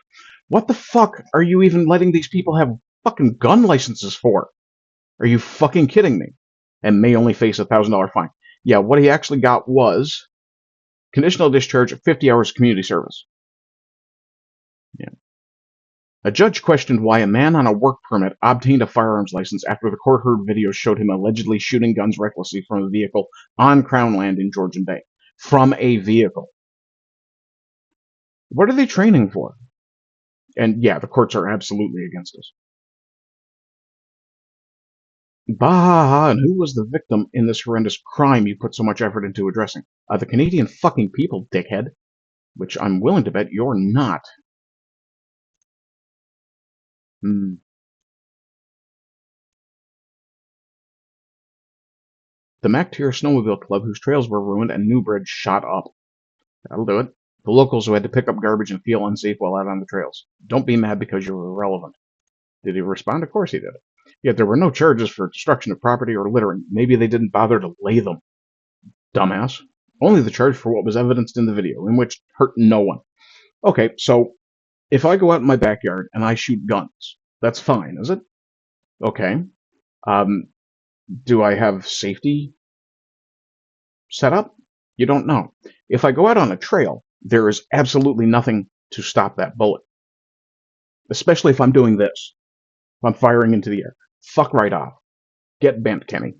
What the fuck are you even letting these people have fucking gun licenses for? Are you fucking kidding me? And may only face a $1,000 fine. Yeah, what he actually got was conditional discharge of 50 hours of community service. Yeah. A judge questioned why a man on a work permit obtained a firearms license after the court heard videos showed him allegedly shooting guns recklessly from a vehicle on Crown land in Georgian Bay. From a vehicle. What are they training for? And yeah, the courts are absolutely against us. Bah, and who was the victim in this horrendous crime you put so much effort into addressing? The Canadian fucking people, dickhead. Which I'm willing to bet you're not. The MacDeer Snowmobile Club, whose trails were ruined and new bridge shot up. That'll do it. The locals who had to pick up garbage and feel unsafe while out on the trails. Don't be mad because you're irrelevant. Did he respond? Of course he did. Yet there were no charges for destruction of property or littering. Maybe they didn't bother to lay them. Dumbass. Only the charge for what was evidenced in the video, in which hurt no one. Okay, so if I go out in my backyard and I shoot guns, that's fine, is it? Okay. Do I have safety set up? You don't know. If I go out on a trail, there is absolutely nothing to stop that bullet. Especially if I'm doing this. If I'm firing into the air. Fuck right off. Get bent, Kenny.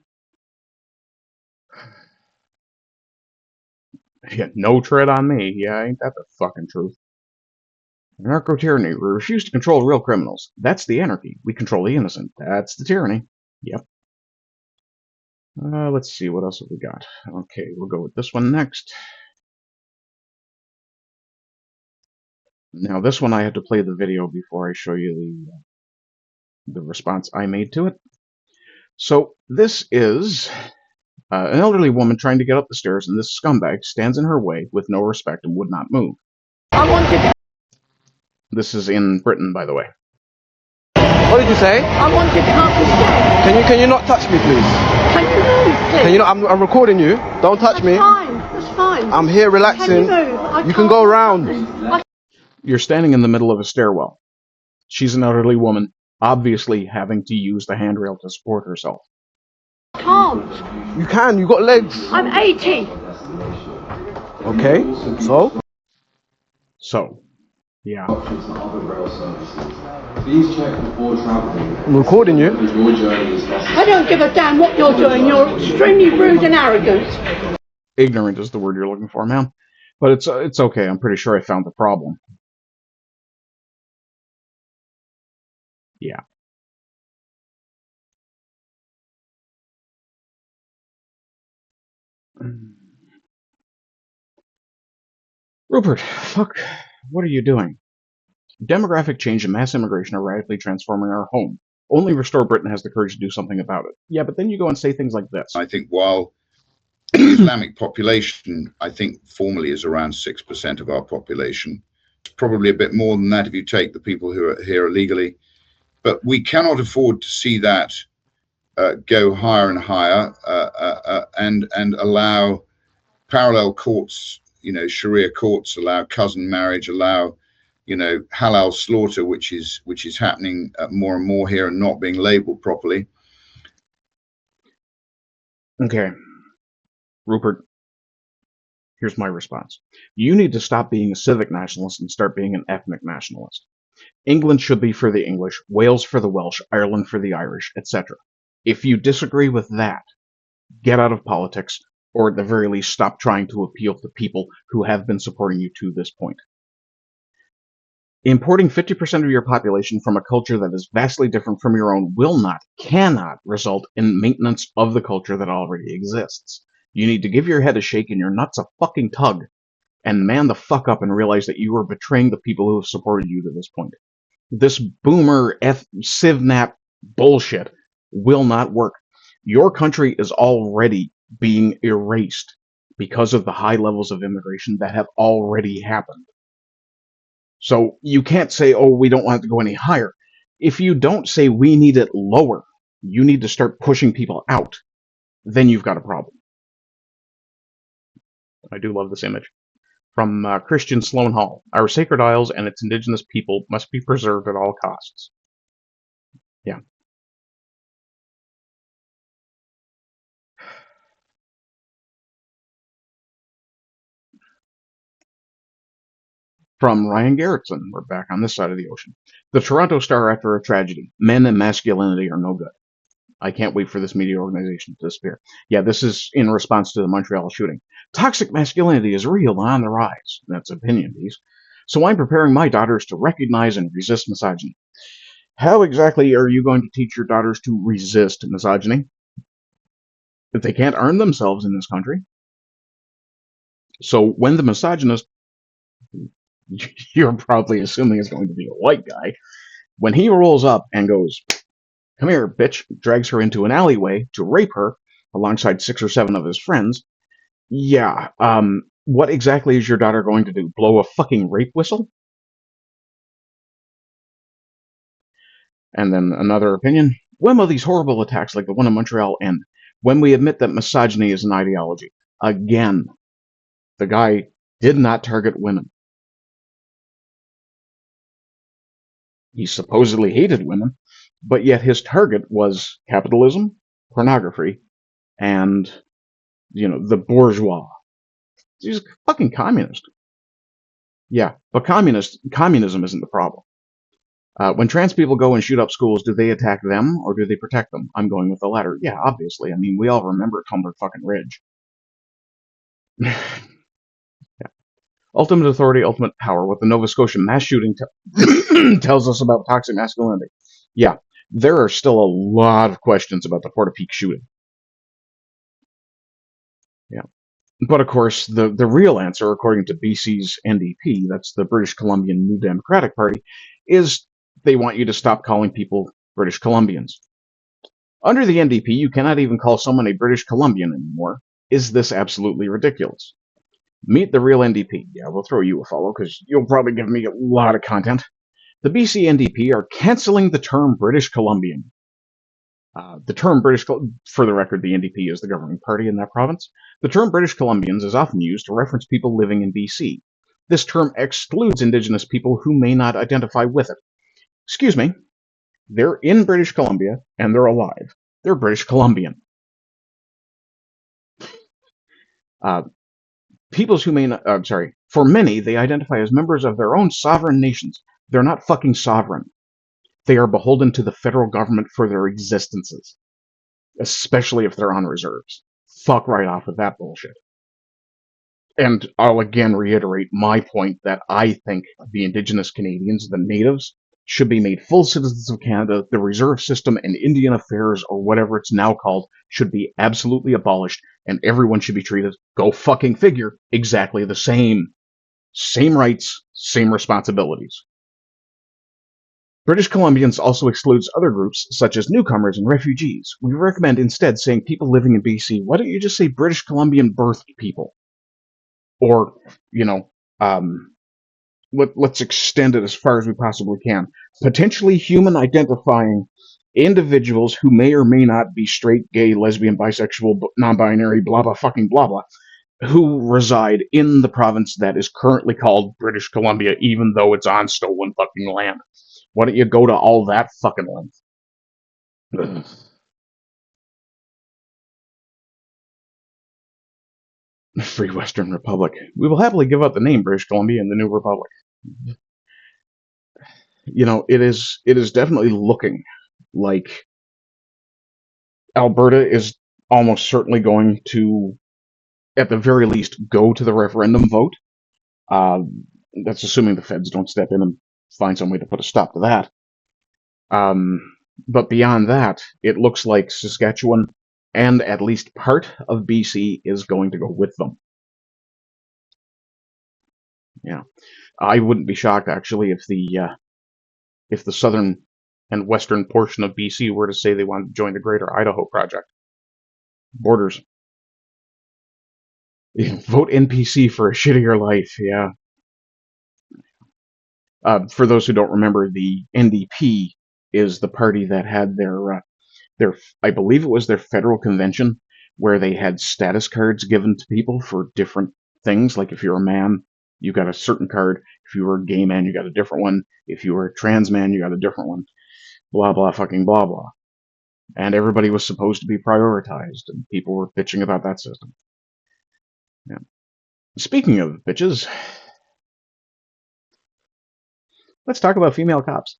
Yeah, no tread on me. Yeah, ain't that the fucking truth? Narco-tyranny. We refuse to control real criminals. That's the anarchy. We control the innocent. That's the tyranny. Yep. Let's see, what else have we got? Okay, we'll go with this one next. Now, this one I had to play the video before I show you the response I made to it. So, this is an elderly woman trying to get up the stairs, and this scumbag stands in her way with no respect and would not move. This is in Britain, by the way. What did you say? I want to come up the stairs. Can you not touch me, please? Can you move, please? Can you not? I'm recording you. Don't touch me. That's fine. I'm here relaxing. Can you move? You can go around. You're standing in the middle of a stairwell. She's an elderly woman, obviously having to use the handrail to support herself. I can't. You can. You got legs. I'm 80. Okay. So, yeah. Please check before traveling. I'm recording you. Your journey is necessary. I don't give a damn what you're doing. You're extremely rude and arrogant. Ignorant is the word you're looking for, ma'am. But it's okay. I'm pretty sure I found the problem. Yeah. Rupert, fuck. What are you doing? Demographic change and mass immigration are radically transforming our home. Only Restore Britain has the courage to do something about it. Yeah, but then you go and say things like this. I think while the Islamic population, I think formally is around 6% of our population. It's probably a bit more than that if you take the people who are here illegally. But we cannot afford to see that go higher and higher and allow parallel courts, Sharia courts, allow cousin marriage, allow, halal slaughter, which is happening more and more here and not being labeled properly. Okay. Rupert, here's my response. You need to stop being a civic nationalist and start being an ethnic nationalist. England should be for the English, Wales for the Welsh, Ireland for the Irish, etc. If you disagree with that, get out of politics, or at the very least stop trying to appeal to people who have been supporting you to this point. Importing 50% of your population from a culture that is vastly different from your own cannot result in maintenance of the culture that already exists. You need to give your head a shake and your nuts a fucking tug, and man the fuck up and realize that you are betraying the people who have supported you to this point. This boomer civnap bullshit will not work. Your country is already being erased because of the high levels of immigration that have already happened. So you can't say, oh, we don't want it to go any higher. If you don't say we need it lower, you need to start pushing people out, then you've got a problem. I do love this image. From Christian Sloan Hall. Our sacred isles and its indigenous people must be preserved at all costs. Yeah. From Ryan Garrettson, we're back on this side of the ocean. The Toronto Star after a tragedy. Men and masculinity are no good. I can't wait for this media organization to disappear. Yeah, this is in response to the Montreal shooting. Toxic masculinity is real and on the rise. That's an opinion piece. So I'm preparing my daughters to recognize and resist misogyny. How exactly are you going to teach your daughters to resist misogyny if they can't earn themselves in this country? So when the misogynist, you're probably assuming is going to be a white guy, when he rolls up and goes, "Come here, bitch," drags her into an alleyway to rape her alongside 6 or 7 of his friends, yeah, what exactly is your daughter going to do? Blow a fucking rape whistle? And then another opinion. When will these horrible attacks like the one in Montreal end? When we admit that misogyny is an ideology? Again, the guy did not target women. He supposedly hated women, but yet his target was capitalism, pornography, and, the bourgeois. He's a fucking communist. Yeah, but communism isn't the problem. When trans people go and shoot up schools, do they attack them or do they protect them? I'm going with the latter. Yeah, obviously. I mean, we all remember Tumblr fucking Ridge. Yeah. Ultimate authority, ultimate power. What the Nova Scotia mass shooting tells us about toxic masculinity. Yeah, there are still a lot of questions about the Portapique shooting. Yeah. But of course, the real answer, according to BC's NDP, that's the British Columbian New Democratic Party, is they want you to stop calling people British Columbians. Under the NDP, you cannot even call someone a British Columbian anymore. Is this absolutely ridiculous? Meet the real NDP. Yeah, we'll throw you a follow because you'll probably give me a lot of content. The BC NDP are cancelling the term British Columbian. The term British, for the record, the NDP is the governing party in that province. The term British Columbians is often used to reference people living in BC. This term excludes Indigenous people who may not identify with it. Excuse me, they're in British Columbia and they're alive. They're British Columbian. Peoples who may not, for many, they identify as members of their own sovereign nations. They're not fucking sovereign. They are beholden to the federal government for their existences, especially if they're on reserves. Fuck right off with that bullshit. And I'll again reiterate my point that I think the Indigenous Canadians, the natives, should be made full citizens of Canada. The reserve system and Indian Affairs, or whatever it's now called, should be absolutely abolished, and everyone should be treated, go fucking figure, exactly the same. Same rights, same responsibilities. British Columbians also excludes other groups, such as newcomers and refugees. We recommend instead saying people living in BC. Why don't you just say British Columbian birthed people? Or, let's extend it as far as we possibly can. Potentially human-identifying individuals who may or may not be straight, gay, lesbian, bisexual, non-binary, blah, blah, fucking blah, blah, who reside in the province that is currently called British Columbia, even though it's on stolen fucking land. Why don't you go to all that fucking length? Free Western Republic. We will happily give up the name British Columbia in the new republic. It is definitely looking like Alberta is almost certainly going to, at the very least, go to the referendum vote. That's assuming the feds don't step in and find some way to put a stop to that. But beyond that, it looks like Saskatchewan and at least part of BC is going to go with them. Yeah, I wouldn't be shocked actually if the southern and western portion of BC were to say they wanted to join the Greater Idaho Project. Borders. Vote NPC for a shittier life. Yeah. For those who don't remember, the NDP is the party that had their I believe it was their federal convention where they had status cards given to people for different things. Like if you're a man, you got a certain card. If you were a gay man, you got a different one. If you were a trans man, you got a different one. Blah, blah, fucking blah, blah. And everybody was supposed to be prioritized, and people were bitching about that system. Yeah. Speaking of bitches, let's talk about female cops.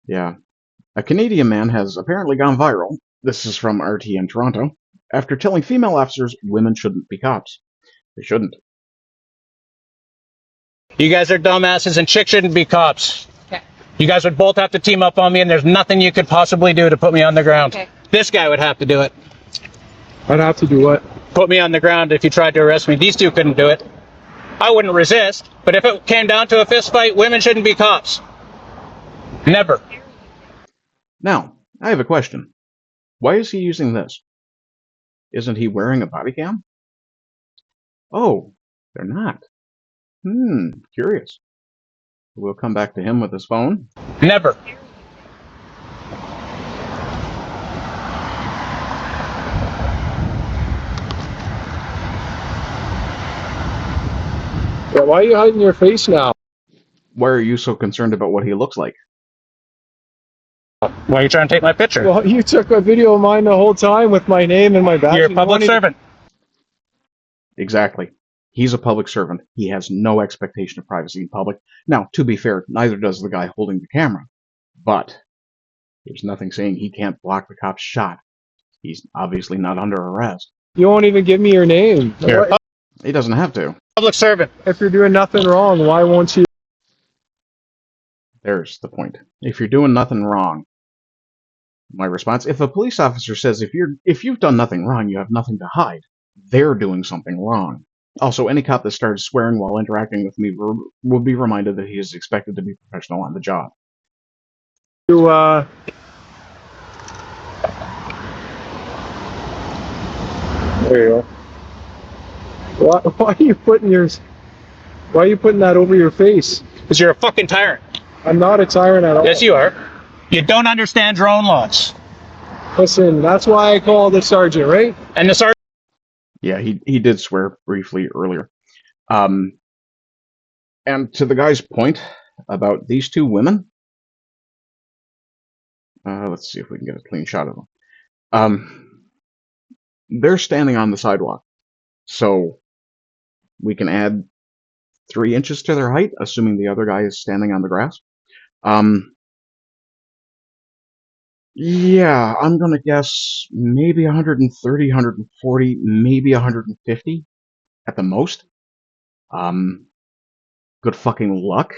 Yeah. A Canadian man has apparently gone viral. This is from RTN Toronto. After telling female officers women shouldn't be cops. They shouldn't. You guys are dumbasses and chicks shouldn't be cops. Okay. You guys would both have to team up on me and there's nothing you could possibly do to put me on the ground. Okay. This guy would have to do it. I'd have to do what? Put me on the ground if you tried to arrest me. These two couldn't do it. I wouldn't resist, but if it came down to a fist fight, women shouldn't be cops. Never. Now, I have a question. Why is he using this? Isn't he wearing a body cam? Oh, they're not. Curious. We'll come back to him with his phone. Never. Yeah, why are you hiding your face now? Why are you so concerned about what he looks like? Why are you trying to take my picture? Well, you took a video of mine the whole time with my name and my badge. You're a public servant. Exactly. He's a public servant. He has no expectation of privacy in public. Now, to be fair, neither does the guy holding the camera. But there's nothing saying he can't block the cop's shot. He's obviously not under arrest. You won't even give me your name. He doesn't have to. Public servant. If you're doing nothing wrong, why won't you? There's the point. If you're doing nothing wrong, my response, if a police officer says if you've done nothing wrong, you have nothing to hide, they're doing something wrong. Also, any cop that started swearing while interacting with me will be reminded that he is expected to be professional on the job. There you go. Why are you putting that over your face? Because you're a fucking tyrant. I'm not a tyrant at all. Yes, you are. You don't understand drone laws. Listen, that's why I called the sergeant, right? And the sergeant. Yeah, he did swear briefly earlier. And to the guy's point about these two women, let's see if we can get a clean shot of them. They're standing on the sidewalk, so we can add 3 inches to their height, assuming the other guy is standing on the grass. Yeah, I'm gonna guess maybe 130, 140, maybe 150 at the most. Good fucking luck.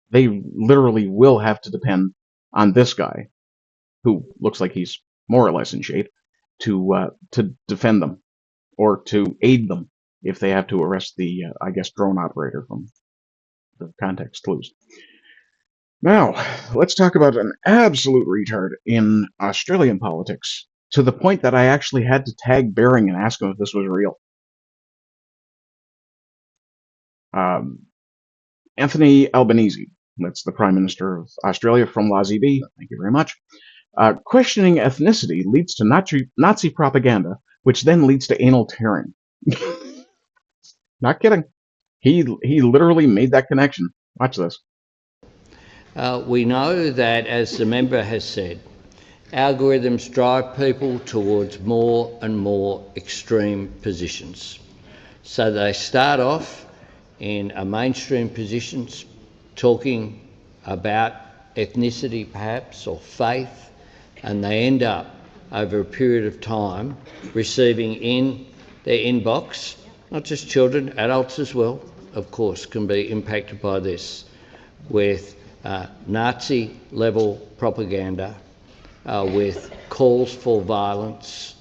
They literally will have to depend on this guy, who looks like he's more or less in shape, to defend them, or to aid them if they have to arrest the, I guess, drone operator from the context clues. Now, let's talk about an absolute retard in Australian politics, to the point that I actually had to tag Baring and ask him if this was real. Anthony Albanese, that's the Prime Minister of Australia from LAZB, thank you very much. Questioning ethnicity leads to Nazi propaganda, which then leads to anal tearing. Not kidding. He literally made that connection. Watch this. We know that, as the member has said, algorithms drive people towards more and more extreme positions. So they start off in a mainstream positions, talking about ethnicity perhaps, or faith, and they end up over a period of time receiving in their inbox, not just children, adults as well, of course, can be impacted by this, with Nazi-level propaganda, with calls for violence.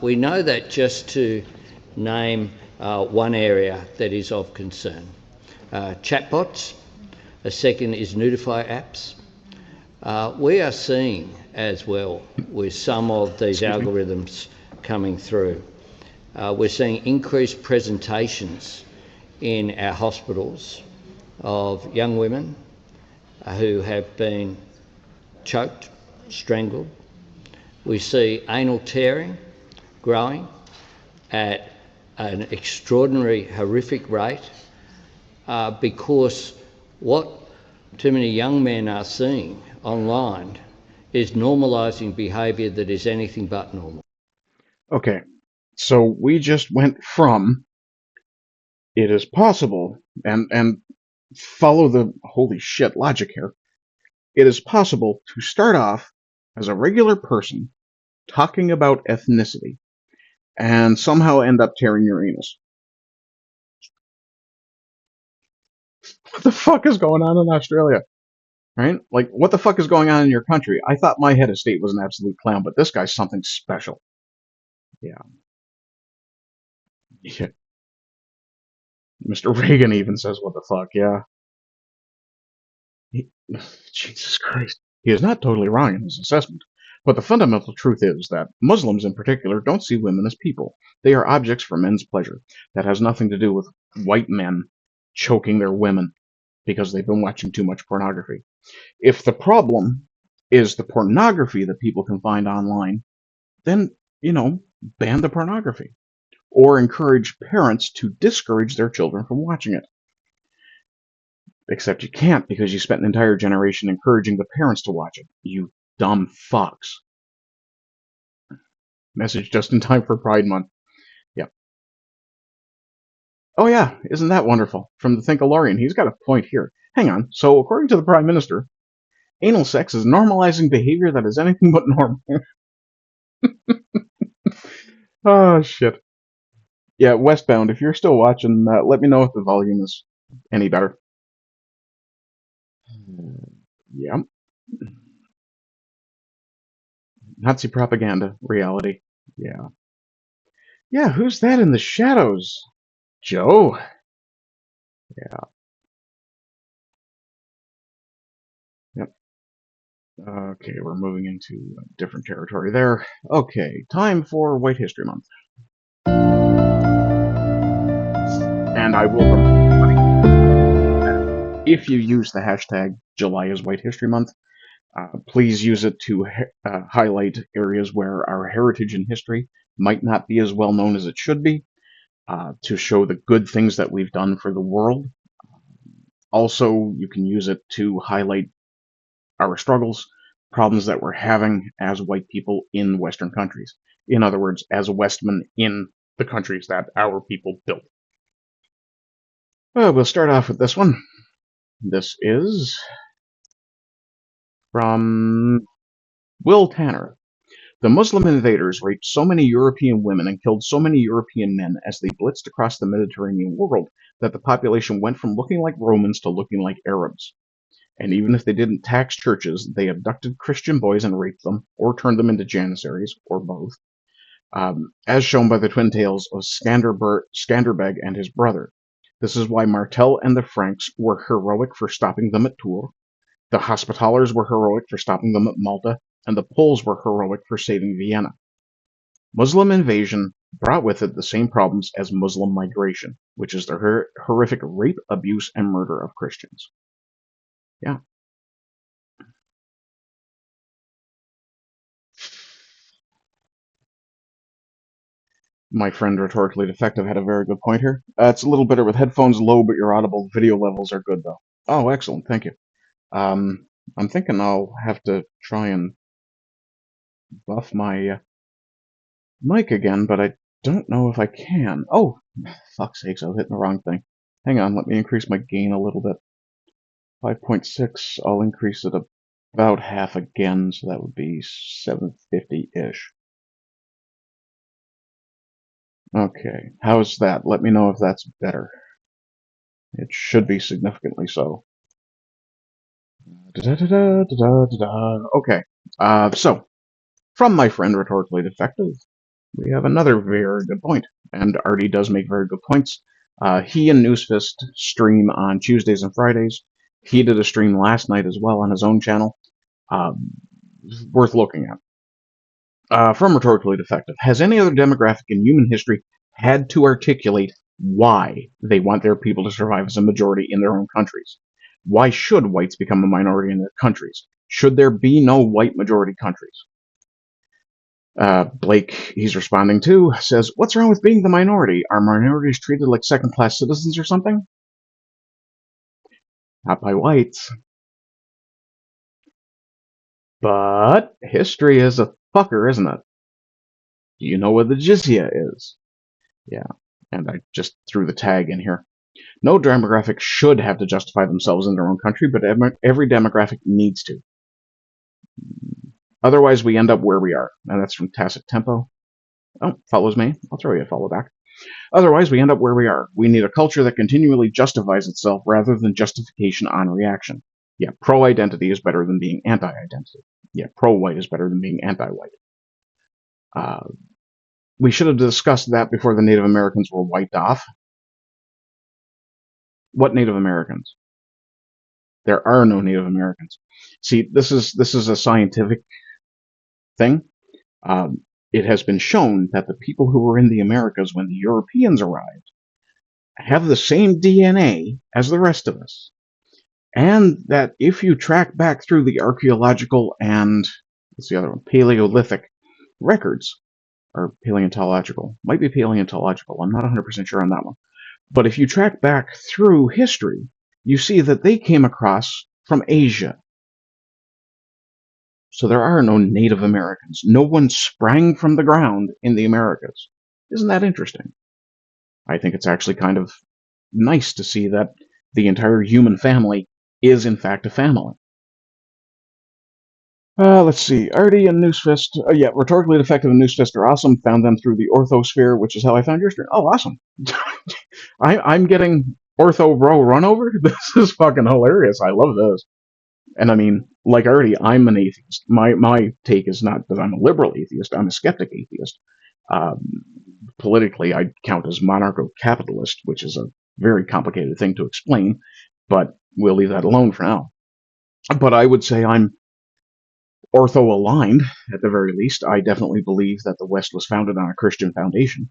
We know that just to name one area that is of concern. Chatbots, a second is Notify apps. We are seeing as well, with some of these algorithms coming through, we're seeing increased presentations in our hospitals of young women who have been choked, strangled. We see anal tearing growing at an extraordinary, horrific rate, because what too many young men are seeing online is normalising behaviour that is anything but normal. Okay, so we just went from it is possible, and follow the holy shit logic here. It is possible to start off as a regular person talking about ethnicity and somehow end up tearing your anus. What the fuck is going on in Australia? Right? Like, what the fuck is going on in your country? I thought my head of state was an absolute clown, but this guy's something special. Yeah. Mr. Reagan even says, what the fuck, yeah. Jesus Christ. He is not totally wrong in his assessment, but the fundamental truth is that Muslims in particular don't see women as people. They are objects for men's pleasure. That has nothing to do with white men choking their women because they've been watching too much pornography. If the problem is the pornography that people can find online, then, ban the pornography. or encourage parents to discourage their children from watching it. Except you can't, because you spent an entire generation encouraging the parents to watch it. You dumb fucks. Message just in time for Pride Month. Yep. Oh yeah, isn't that wonderful? From the Thinkalorian, he's got a point here. Hang on, so according to the Prime Minister, anal sex is normalizing behavior that is anything but normal. Oh, shit. Yeah, Westbound, if you're still watching, let me know if the volume is any better. Yep. Nazi propaganda, reality. Yeah. Yeah, who's that in the shadows? Joe? Yeah. Yep. Okay, we're moving into a different territory there. Okay, time for White History Month. And I will remind everybody, if you use the hashtag July is White History Month, please use it to highlight areas where our heritage and history might not be as well known as it should be, to show the good things that we've done for the world. Also, you can use it to highlight our struggles, problems that we're having as white people in Western countries. In other words, as Westmen in the countries that our people built. We'll start off with this one. This is from Will Tanner. The Muslim invaders raped so many European women and killed so many European men as they blitzed across the Mediterranean world that the population went from looking like Romans to looking like Arabs. And even if they didn't tax churches, they abducted Christian boys and raped them, or turned them into janissaries, or both, as shown by the twin tales of Skanderbeg and his brother. This is why Martel and the Franks were heroic for stopping them at Tours, the Hospitallers were heroic for stopping them at Malta, and the Poles were heroic for saving Vienna. Muslim invasion brought with it the same problems as Muslim migration, which is the horrific rape, abuse, and murder of Christians. Yeah. My friend Rhetorically Defective had a very good point here. It's a little better with headphones low, but your audible video levels are good, though. Oh, excellent. Thank you. I'm thinking I'll have to try and buff my mic again, but I don't know if I can. Oh, fuck's sakes, I was hitting the wrong thing. Hang on, let me increase my gain a little bit. 5.6, I'll increase it about half again, so that would be 750-ish. Okay, how's that? Let me know if that's better. It should be significantly so. Okay, so, from my friend Rhetorically Defective, we have another very good point, and Artie does make very good points. He and Newsfist stream on Tuesdays and Fridays. He did a stream last night as well on his own channel. Worth looking at. From Rhetorically Defective, has any other demographic in human history had to articulate why they want their people to survive as a majority in their own countries? Why should whites become a minority in their countries? Should there be no white majority countries? Blake, he's responding to, says, what's wrong with being the minority? Are minorities treated like second-class citizens or something? Not by whites. But history is a fucker, isn't it? Do you know what the jizya is? Yeah, and I just threw the tag in here. No demographic should have to justify themselves in their own country, but every demographic needs to. Otherwise, we end up where we are. And that's from Tacit Tempo. Oh, follows me. I'll throw you a follow back. Otherwise, we end up where we are. We need a culture that continually justifies itself rather than justification on reaction. Yeah, pro-identity is better than being anti-identity. Yeah, pro-white is better than being anti-white. We should have discussed that before the Native Americans were wiped off. What Native Americans? There are no Native Americans. See, this is a scientific thing. It has been shown that the people who were in the Americas when the Europeans arrived have the same DNA as the rest of us. And that if you track back through the archaeological and, what's the other one, Paleolithic records, or paleontological. Might be paleontological. I'm not 100% sure on that one. But if you track back through history, you see that they came across from Asia. So there are no Native Americans. No one sprang from the ground in the Americas. Isn't that interesting? I think it's actually kind of nice to see that the entire human family is in fact a family. Let's see. Artie and Noosefist. Yeah, rhetorically defective and Noosefist are awesome. Found them through the orthosphere, which is how I found your stream. Oh, awesome. I'm getting ortho bro run over. This is fucking hilarious. I love this. And I mean, like Artie, I'm an atheist. My take is not that I'm a liberal atheist. I'm a skeptic atheist. Politically, I count as monarcho-capitalist, which is a very complicated thing to explain, but we'll leave that alone for now. But I would say I'm ortho-aligned, at the very least. I definitely believe that the West was founded on a Christian foundation,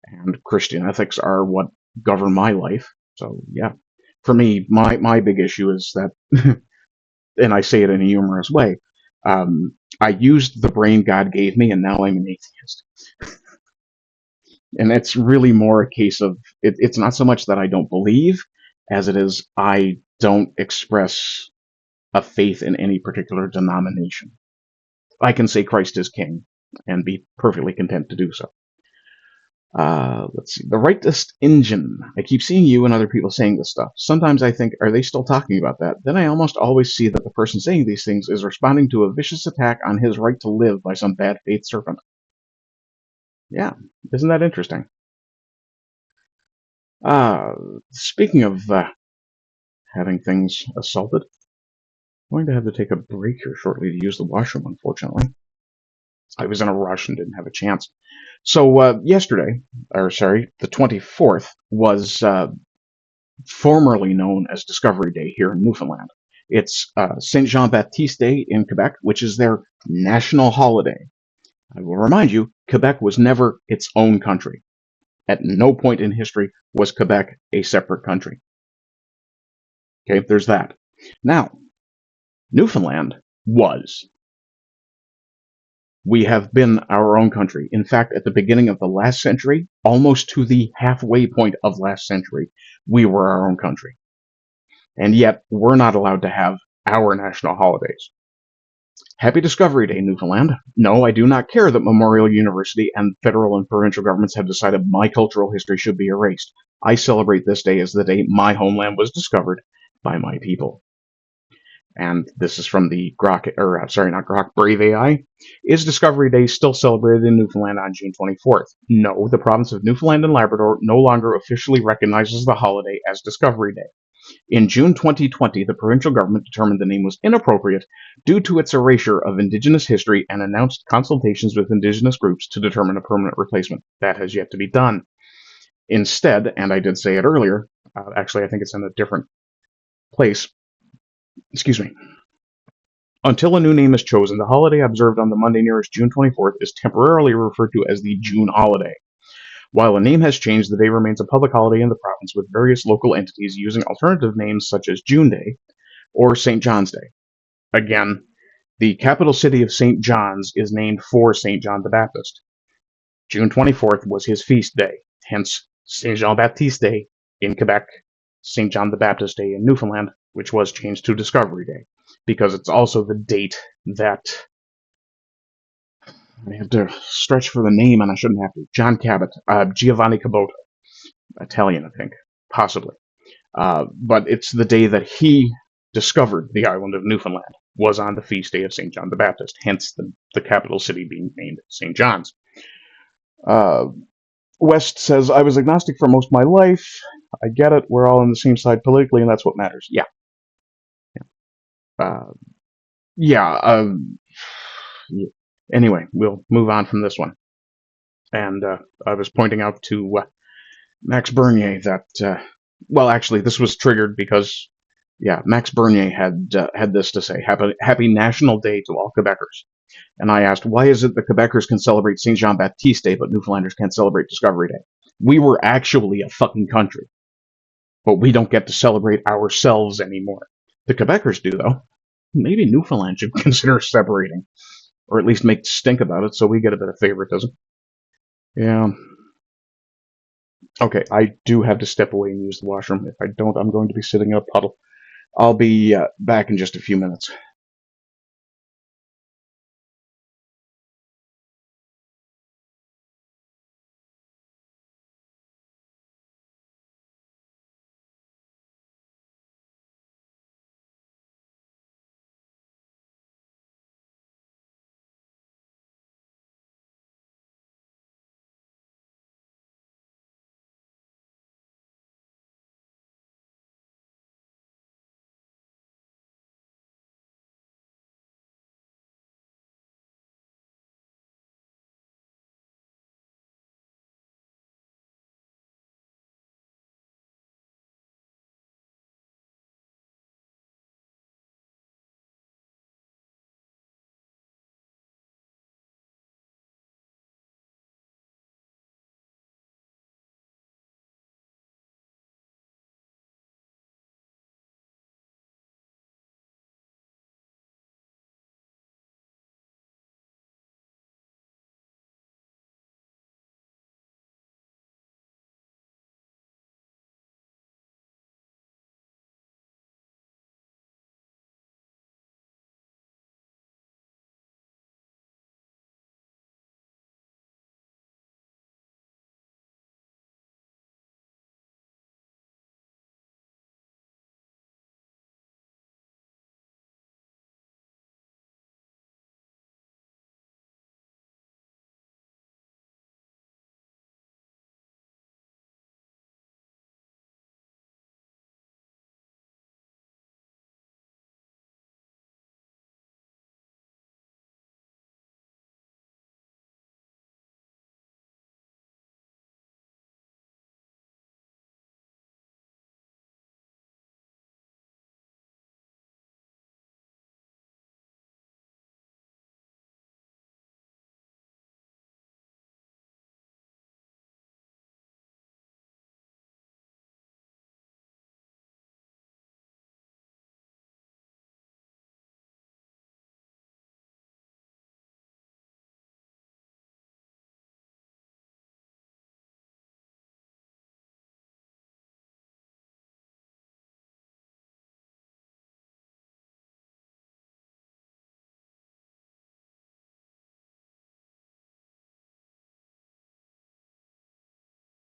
and Christian ethics are what govern my life. So, yeah. For me, my big issue is that, and I say it in a humorous way, I used the brain God gave me, and now I'm an atheist. And it's really more a case of, it's not so much that I don't believe, as it is I don't express a faith in any particular denomination. I can say Christ is king, and be perfectly content to do so. Let's see. The rightist engine. I keep seeing you and other people saying this stuff. Sometimes I think, are they still talking about that? Then I almost always see that the person saying these things is responding to a vicious attack on his right to live by some bad faith serpent. Yeah, isn't that interesting? Speaking of having things assaulted, I'm going to have to take a break here shortly to use the washroom, unfortunately. I was in a rush and didn't have a chance. So yesterday, the 24th, was formerly known as Discovery Day here in Newfoundland. It's Saint Jean-Baptiste Day in Quebec, which is their national holiday. I will remind you, Quebec was never its own country. At no point in history was Quebec a separate country. Okay, there's that. Now, Newfoundland was. We have been our own country. In fact, at the beginning of the last century, almost to the halfway point of last century, we were our own country. And yet, we're not allowed to have our national holidays. Happy Discovery Day, Newfoundland. No, I do not care that Memorial University and federal and provincial governments have decided my cultural history should be erased. I celebrate this day as the day my homeland was discovered by my people. And this is from the Brave AI. Is Discovery Day still celebrated in Newfoundland on June 24th? No, the province of Newfoundland and Labrador no longer officially recognizes the holiday as Discovery Day. In June 2020, the provincial government determined the name was inappropriate due to its erasure of Indigenous history and announced consultations with Indigenous groups to determine a permanent replacement. That has yet to be done. Instead, and I did say it earlier, actually I think it's in a different place, excuse me. Until a new name is chosen, the holiday observed on the Monday nearest June 24th is temporarily referred to as the June holiday. While a name has changed, the day remains a public holiday in the province, with various local entities using alternative names such as June Day or St. John's Day. Again, the capital city of St. John's is named for St. John the Baptist. June 24th was his feast day, hence Saint Jean-Baptiste Day in Quebec, St. John the Baptist Day in Newfoundland, which was changed to Discovery Day, because it's also the date that I have to stretch for the name, and I shouldn't have to. John Cabot, Giovanni Caboto, Italian, I think, possibly. But it's the day that he discovered the island of Newfoundland, was on the feast day of St. John the Baptist, hence the capital city being named St. John's. West says, I was agnostic for most of my life. I get it. We're all on the same side politically, and that's what matters. Yeah. Anyway, we'll move on from this one. And I was pointing out to Max Bernier that, well, actually, this was triggered because, Max Bernier had this to say: Happy National Day to all Quebecers. And I asked, why is it that Quebecers can celebrate Saint Jean-Baptiste Day, but Newfoundlanders can't celebrate Discovery Day? We were actually a fucking country, but we don't get to celebrate ourselves anymore. The Quebecers do, though. Maybe Newfoundland should consider separating, or at least make stink about it, so we get a bit of favoritism. Yeah. Okay, I do have to step away and use the washroom. If I don't, I'm going to be sitting in a puddle. I'll be back in just a few minutes.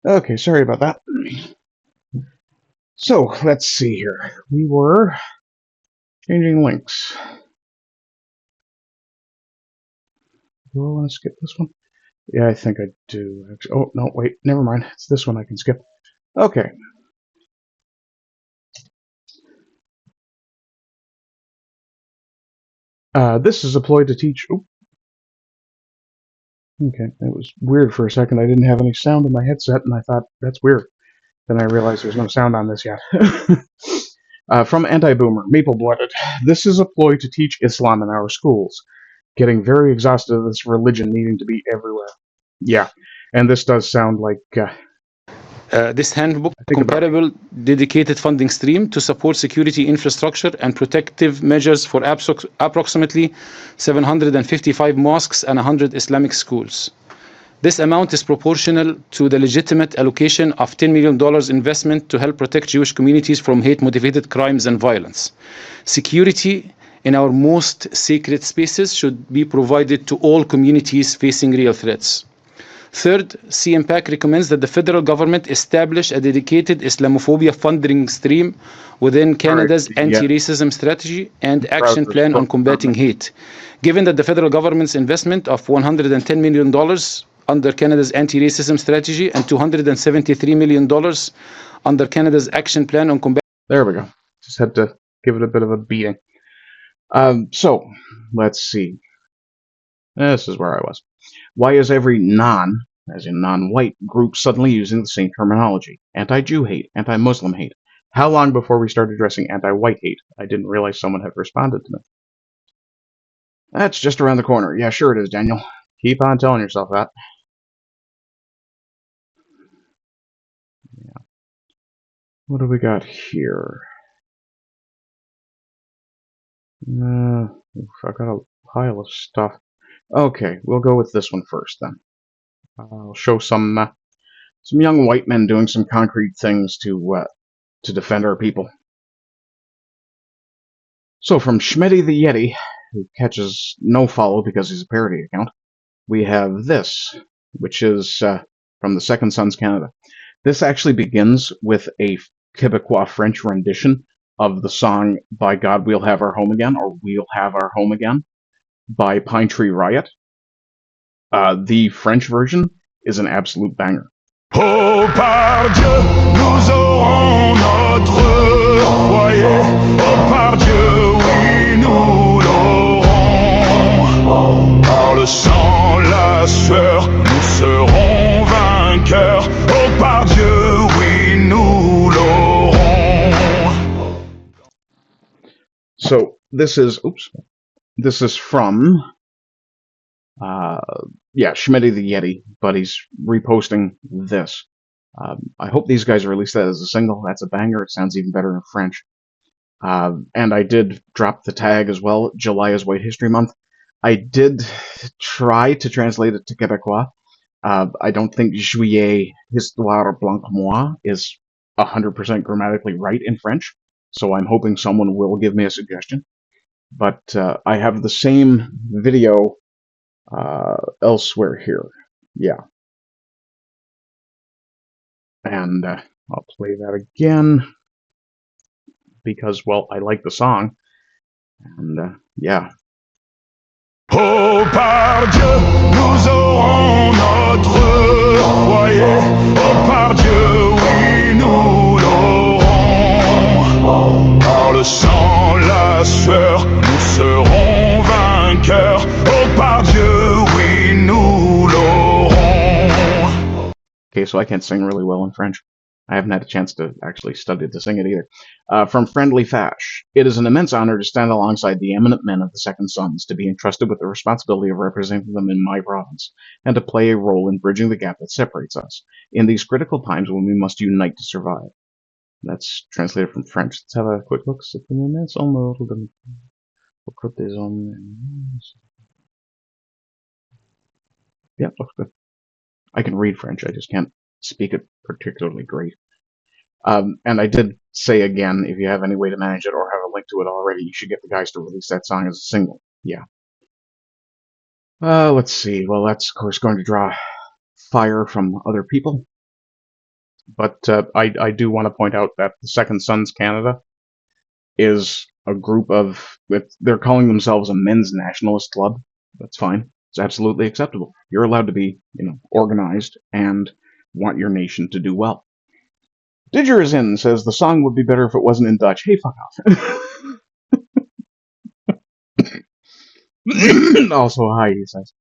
Okay, sorry about that. So, let's see here. We were changing links. Do I want to skip this one? Yeah, I think I do. Actually. Oh, no, wait, never mind. It's this one I can skip. Okay. This is a ploy to teach... Oh, okay, it was weird for a second. I didn't have any sound in my headset, and I thought, that's weird. Then I realized there's no sound on this yet. From Anti-Boomer, Maple-Blooded. This is a ploy to teach Islam in our schools. Getting very exhausted of this religion needing to be everywhere. Yeah, and this does sound like... this handbook, comparable dedicated funding stream to support security infrastructure and protective measures for approximately 755 mosques and 100 Islamic schools. This amount is proportional to the legitimate allocation of $10 million investment to help protect Jewish communities from hate-motivated crimes and violence. Security in our most sacred spaces should be provided to all communities facing real threats. Third, CMPAC recommends that the federal government establish a dedicated Islamophobia funding stream within Canada's anti-racism strategy and action plan on combating hate. Given that the federal government's investment of $110 million under Canada's anti-racism strategy and $273 million under Canada's action plan on combating... There we go. Just had to give it a bit of a beating. So, let's see. This is where I was. Why is every as in non-white, group suddenly using the same terminology? Anti-Jew hate, anti-Muslim hate. How long before we start addressing anti-white hate? I didn't realize someone had responded to me. That's just around the corner. Yeah, sure it is, Daniel. Keep on telling yourself that. Yeah. What do we got here? I got a pile of stuff. Okay, we'll go with this one first then. I'll show some young white men doing some concrete things to defend our people. So from Schmitty the Yeti, who catches no follow because he's a parody account, we have this, which is from the Second Sons Canada. This actually begins with a Quebecois French rendition of the song By God We'll Have Our Home Again, or We'll Have Our Home Again, by Pine Tree Riot. The French version is an absolute banger. Oh, par Dieu, nous aurons notre foyer. Oh, par Dieu, oui, nous l'aurons. Par le sang, la sueur, nous serons vainqueurs. Oh, par Dieu, oui, nous l'aurons. So this is, this is from, Schmitty the Yeti, but he's reposting this. I hope these guys release that as a single. That's a banger. It sounds even better in French. And I did drop the tag as well. July is White History Month. I did try to translate it to Quebecois. I don't think Juillet Histoire Blanc Moi is 100% grammatically right in French, so I'm hoping someone will give me a suggestion. But I have the same video elsewhere here. Yeah. And I'll play that again because, well, I like the song. And yeah. Oh, par Dieu, nous aurons notre foyer. Oh, par Dieu, oui, nous l'aurons. Par le sang, la sueur, nous serons vainqueurs. Oh, par Dieu, oui, nous l'aurons. Okay, so I can't sing really well in French. I haven't had a chance to actually study to sing it either. From Friendly Fash. It is an immense honor to stand alongside the eminent men of the Second Sons, to be entrusted with the responsibility of representing them in my province, and to play a role in bridging the gap that separates us, in these critical times when we must unite to survive. That's translated from French. Let's have a quick look. Yeah, looks good. I can read French, I just can't speak it particularly great. And I did say again, if you have any way to manage it or have a link to it already, you should get the guys to release that song as a single. Yeah. Let's see. Well, that's, of course, going to draw fire from other people. But I do want to point out that the Second Sons Canada is a group of, they're calling themselves a men's nationalist club. That's fine. It's absolutely acceptable. You're allowed to be, organized and want your nation to do well. Didger is in, says the song would be better if it wasn't in Dutch. Hey, fuck off. Also, hi, he says.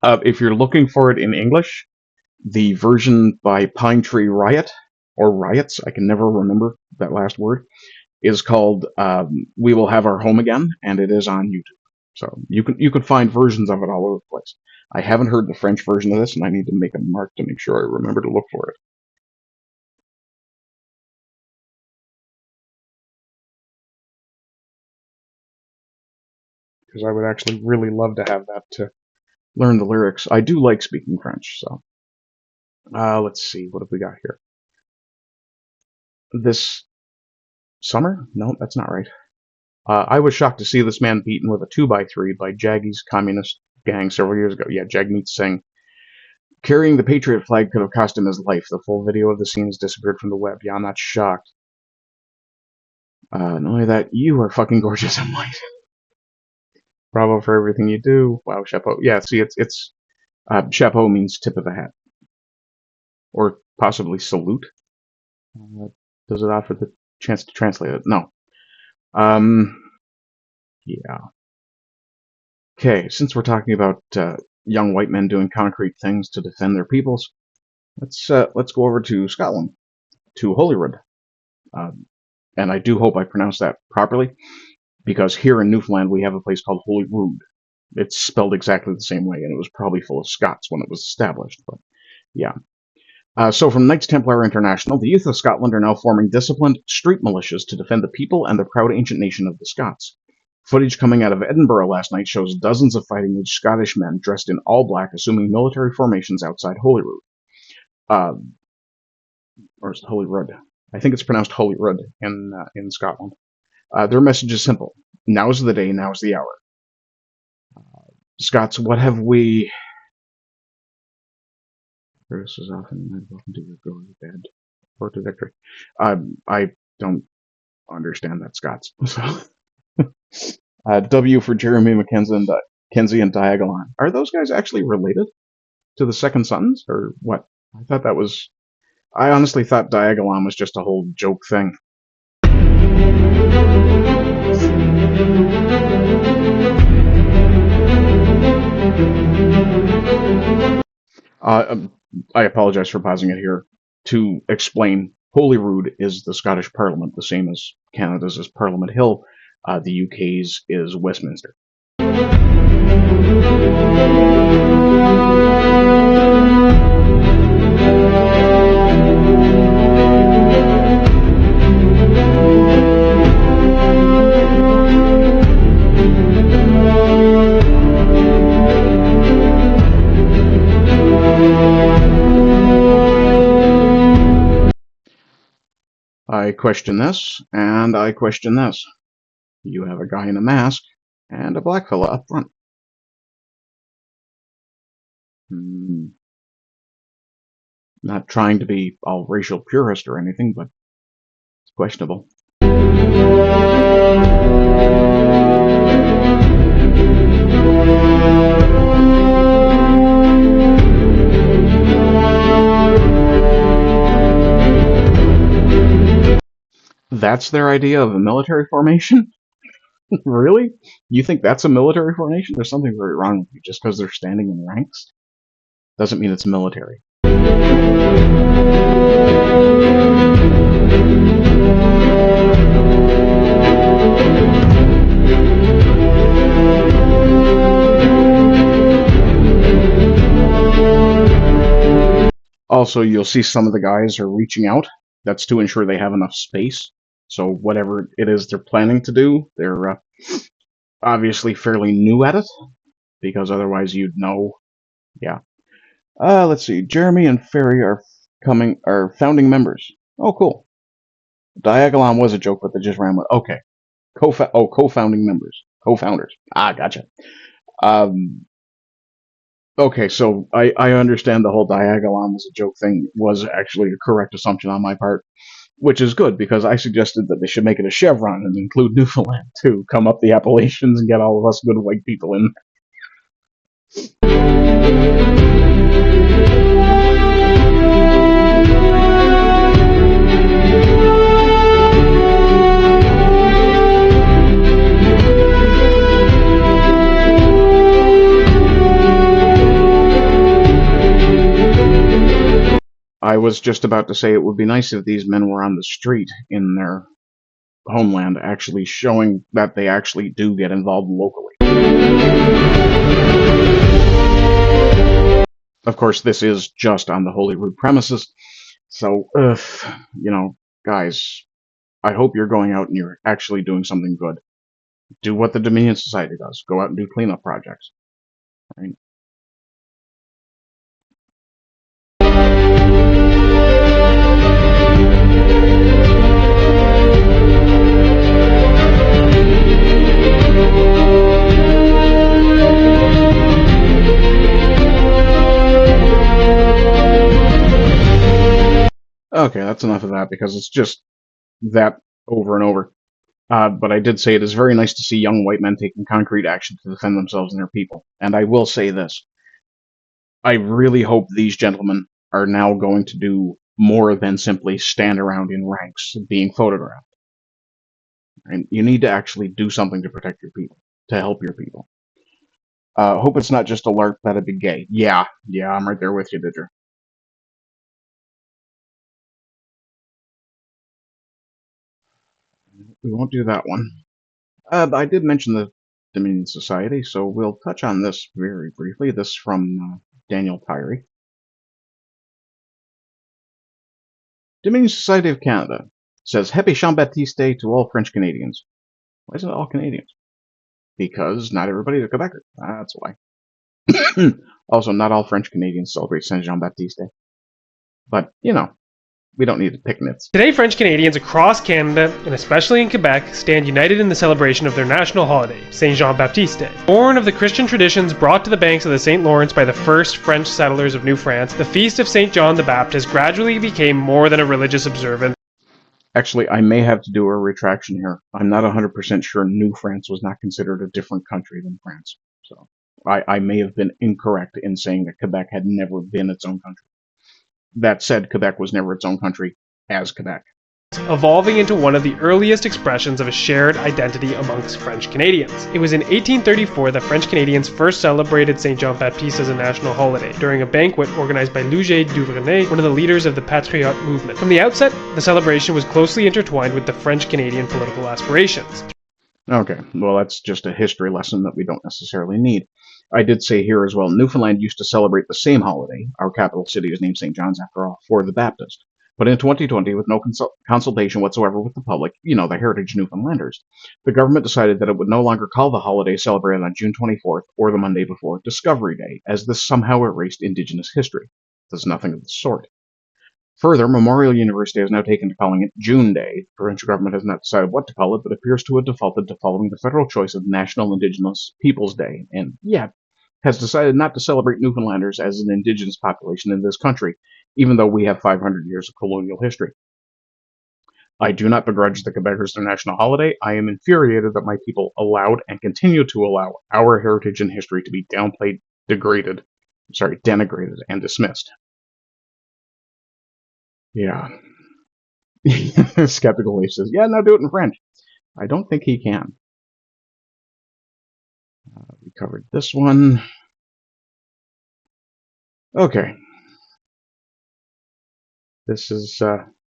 If you're looking for it in English, the version by Pine Tree Riot, or Riots, I can never remember that last word, is called We Will Have Our Home Again, and it is on YouTube. So you can find versions of it all over the place. I haven't heard the French version of this, and I need to make a mark to make sure I remember to look for it. Because I would actually really love to have that to learn the lyrics. I do like speaking French, so. Let's see, what have we got here? This summer? No, that's not right. I was shocked to see this man beaten with a 2x3 by Jaggy's communist gang several years ago. Yeah, Jagmeet Singh. Carrying the Patriot flag could have cost him his life. The full video of the scene has disappeared from the web. Yeah, I'm not shocked. Not only that, you are fucking gorgeous and white. Bravo for everything you do. Wow, chapeau. Yeah, see, it's chapeau means tip of the hat. Or possibly salute. Does it offer the chance to translate it? No. Yeah. Okay, since we're talking about young white men doing concrete things to defend their peoples, let's go over to Scotland, to Holyrood. And I do hope I pronounced that properly, because here in Newfoundland we have a place called Holyrood. It's spelled exactly the same way, and it was probably full of Scots when it was established, but yeah. So from Knights Templar International, the youth of Scotland are now forming disciplined street militias to defend the people and the proud ancient nation of the Scots. Footage coming out of Edinburgh last night shows dozens of fighting-age Scottish men dressed in all black, assuming military formations outside Holyrood. Or is it Holyrood? I think it's pronounced Holyrood in Scotland. Their message is simple. Now's the day, now's the hour. Scots, what have we... This is often welcome to go to bed or to victory. I don't understand that Scots. So. W for Jeremy Mackenzie and Diagolon. Are those guys actually related to the Second Sons, or what? I honestly thought Diagolon was just a whole joke thing. I apologize for pausing it here to explain. Holyrood is the Scottish Parliament, the same as Canada's is Parliament Hill. The UK's is Westminster. I question this, and I question this. You have a guy in a mask and a black fella up front. Not trying to be all racial purist or anything, but it's questionable. That's their idea of a military formation? Really? You think that's a military formation? There's something very wrong with you. Just because they're standing in ranks doesn't mean it's military. Also, you'll see some of the guys are reaching out. That's to ensure they have enough space. So whatever it is they're planning to do, they're obviously fairly new at it, because otherwise you'd know. Yeah. Let's see. Jeremy and Ferry are founding members. Oh, cool. Diagolon was a joke, but they just ran with. Okay. Co-founding members. Co-founders. Gotcha. Okay, so I understand the whole Diagolon was a joke thing was actually a correct assumption on my part, which is good, because I suggested that they should make it a chevron and include Newfoundland to come up the Appalachians and get all of us good white people in. I was just about to say it would be nice if these men were on the street in their homeland, actually showing that they actually do get involved locally. Of course, this is just on the Holyrood premises, so, guys, I hope you're going out and you're actually doing something good. Do what the Dominion Society does. Go out and do cleanup projects. Right? Okay, that's enough of that, because it's just that over and over. But I did say it is very nice to see young white men taking concrete action to defend themselves and their people. And I will say this. I really hope these gentlemen are now going to do more than simply stand around in ranks being photographed. And you need to actually do something to protect your people, to help your people. Hope it's not just a lark, that'd be gay. Yeah, I'm right there with you, GETTR. We won't do that one. I did mention the Dominion Society, so we'll touch on this very briefly. This from Daniel Tyree. Dominion Society of Canada says, Happy Jean-Baptiste Day to all French Canadians. Why is it all Canadians? because not everybody's a Quebecer. That's why. Also, not all French Canadians celebrate Saint Jean Baptiste Day. But, you know, we don't need to pick nits. Today, French Canadians across Canada, and especially in Quebec, stand united in the celebration of their national holiday, Saint Jean Baptiste Day. Born of the Christian traditions brought to the banks of the St. Lawrence by the first French settlers of New France, the feast of Saint John the Baptist gradually became more than a religious observance. Actually, I may have to do a retraction here. I'm not 100% sure New France was not considered a different country than France. So I may have been incorrect in saying that Quebec had never been its own country. That said, Quebec was never its own country as Quebec, evolving into one of the earliest expressions of a shared identity amongst French Canadians. It was in 1834 that French Canadians first celebrated Saint Jean Baptiste as a national holiday, during a banquet organized by Louget Duvernay, one of the leaders of the Patriote movement. From the outset, the celebration was closely intertwined with the French Canadian political aspirations. Okay, well, that's just a history lesson that we don't necessarily need. I did say here as well, Newfoundland used to celebrate the same holiday, our capital city is named St. John's after all, for the Baptist. But in 2020, with no consultation whatsoever with the public, you know, the heritage Newfoundlanders, the government decided that it would no longer call the holiday celebrated on June 24th or the Monday before Discovery Day, as this somehow erased Indigenous history. There's nothing of the sort. Further, Memorial University has now taken to calling it June Day. The provincial government has not decided what to call it, but appears to have defaulted to following the federal choice of National Indigenous Peoples Day, and yet has decided not to celebrate Newfoundlanders as an indigenous population in this country, even though we have 500 years of colonial history. I do not begrudge the Quebecers their national holiday. I am infuriated that my people allowed and continue to allow our heritage and history to be downplayed, denigrated, and dismissed. Yeah. Skeptical Ace says, yeah, now do it in French. I don't think he can. We covered this one. Okay. This is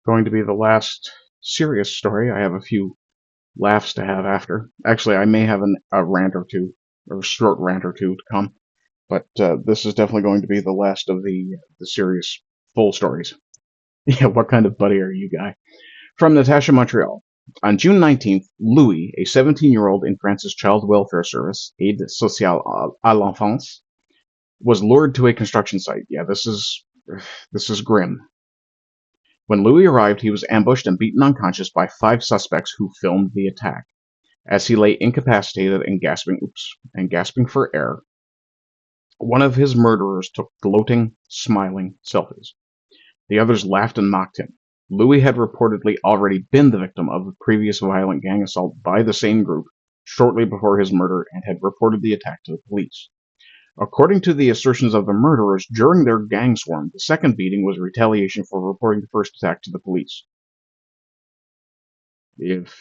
going to be the last serious story. I have a few laughs to have after. Actually, I may have a rant or two, or a short rant or two to come. But this is definitely going to be the last of the serious full stories. Yeah, what kind of buddy are you, guy? From Natasha, Montreal. On June 19th, Louis, a 17-year-old in France's child welfare service, Aide Sociale à l'Enfance, was lured to a construction site. Yeah, this is grim. When Louis arrived, he was ambushed and beaten unconscious by 5 suspects who filmed the attack. As he lay incapacitated and gasping for air, one of his murderers took gloating, smiling selfies. The others laughed and mocked him. Louis had reportedly already been the victim of a previous violent gang assault by the same group shortly before his murder and had reported the attack to the police. According to the assertions of the murderers during their gang swarm, the second beating was retaliation for reporting the first attack to the police. If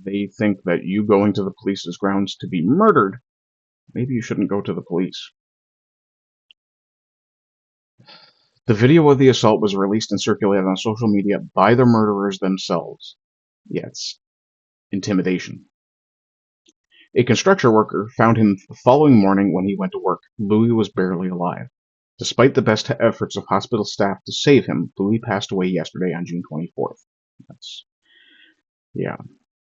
they think that you going to the police is grounds to be murdered, maybe you shouldn't go to the police. The video of the assault was released and circulated on social media by the murderers themselves. Yeah, it's intimidation. A construction worker found him the following morning when he went to work. Louis was barely alive. Despite the best efforts of hospital staff to save him, Louis passed away yesterday on June 24th. Yeah.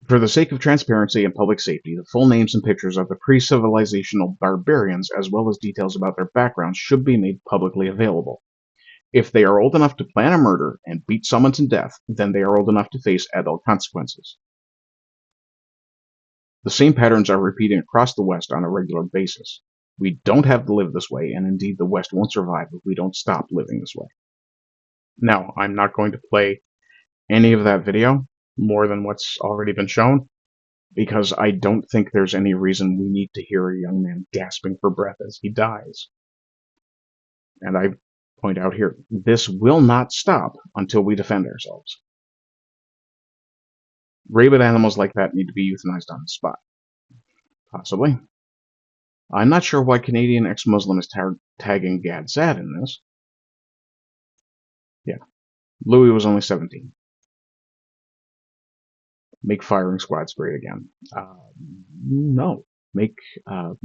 For the sake of transparency and public safety, the full names and pictures of the pre-civilizational barbarians, as well as details about their backgrounds, should be made publicly available. If they are old enough to plan a murder and beat someone to death, then they are old enough to face adult consequences. The same patterns are repeating across the West on a regular basis. We don't have to live this way, and indeed the West won't survive if we don't stop living this way. Now, I'm not going to play any of that video more than what's already been shown, because I don't think there's any reason we need to hear a young man gasping for breath as he dies. And I point out here, this will not stop until we defend ourselves. Rabid animals like that need to be euthanized on the spot. Possibly. I'm not sure why Canadian ex-Muslim is tagging Gad Sad in this. Yeah. Louis was only 17. Make firing squads great again. No. Well,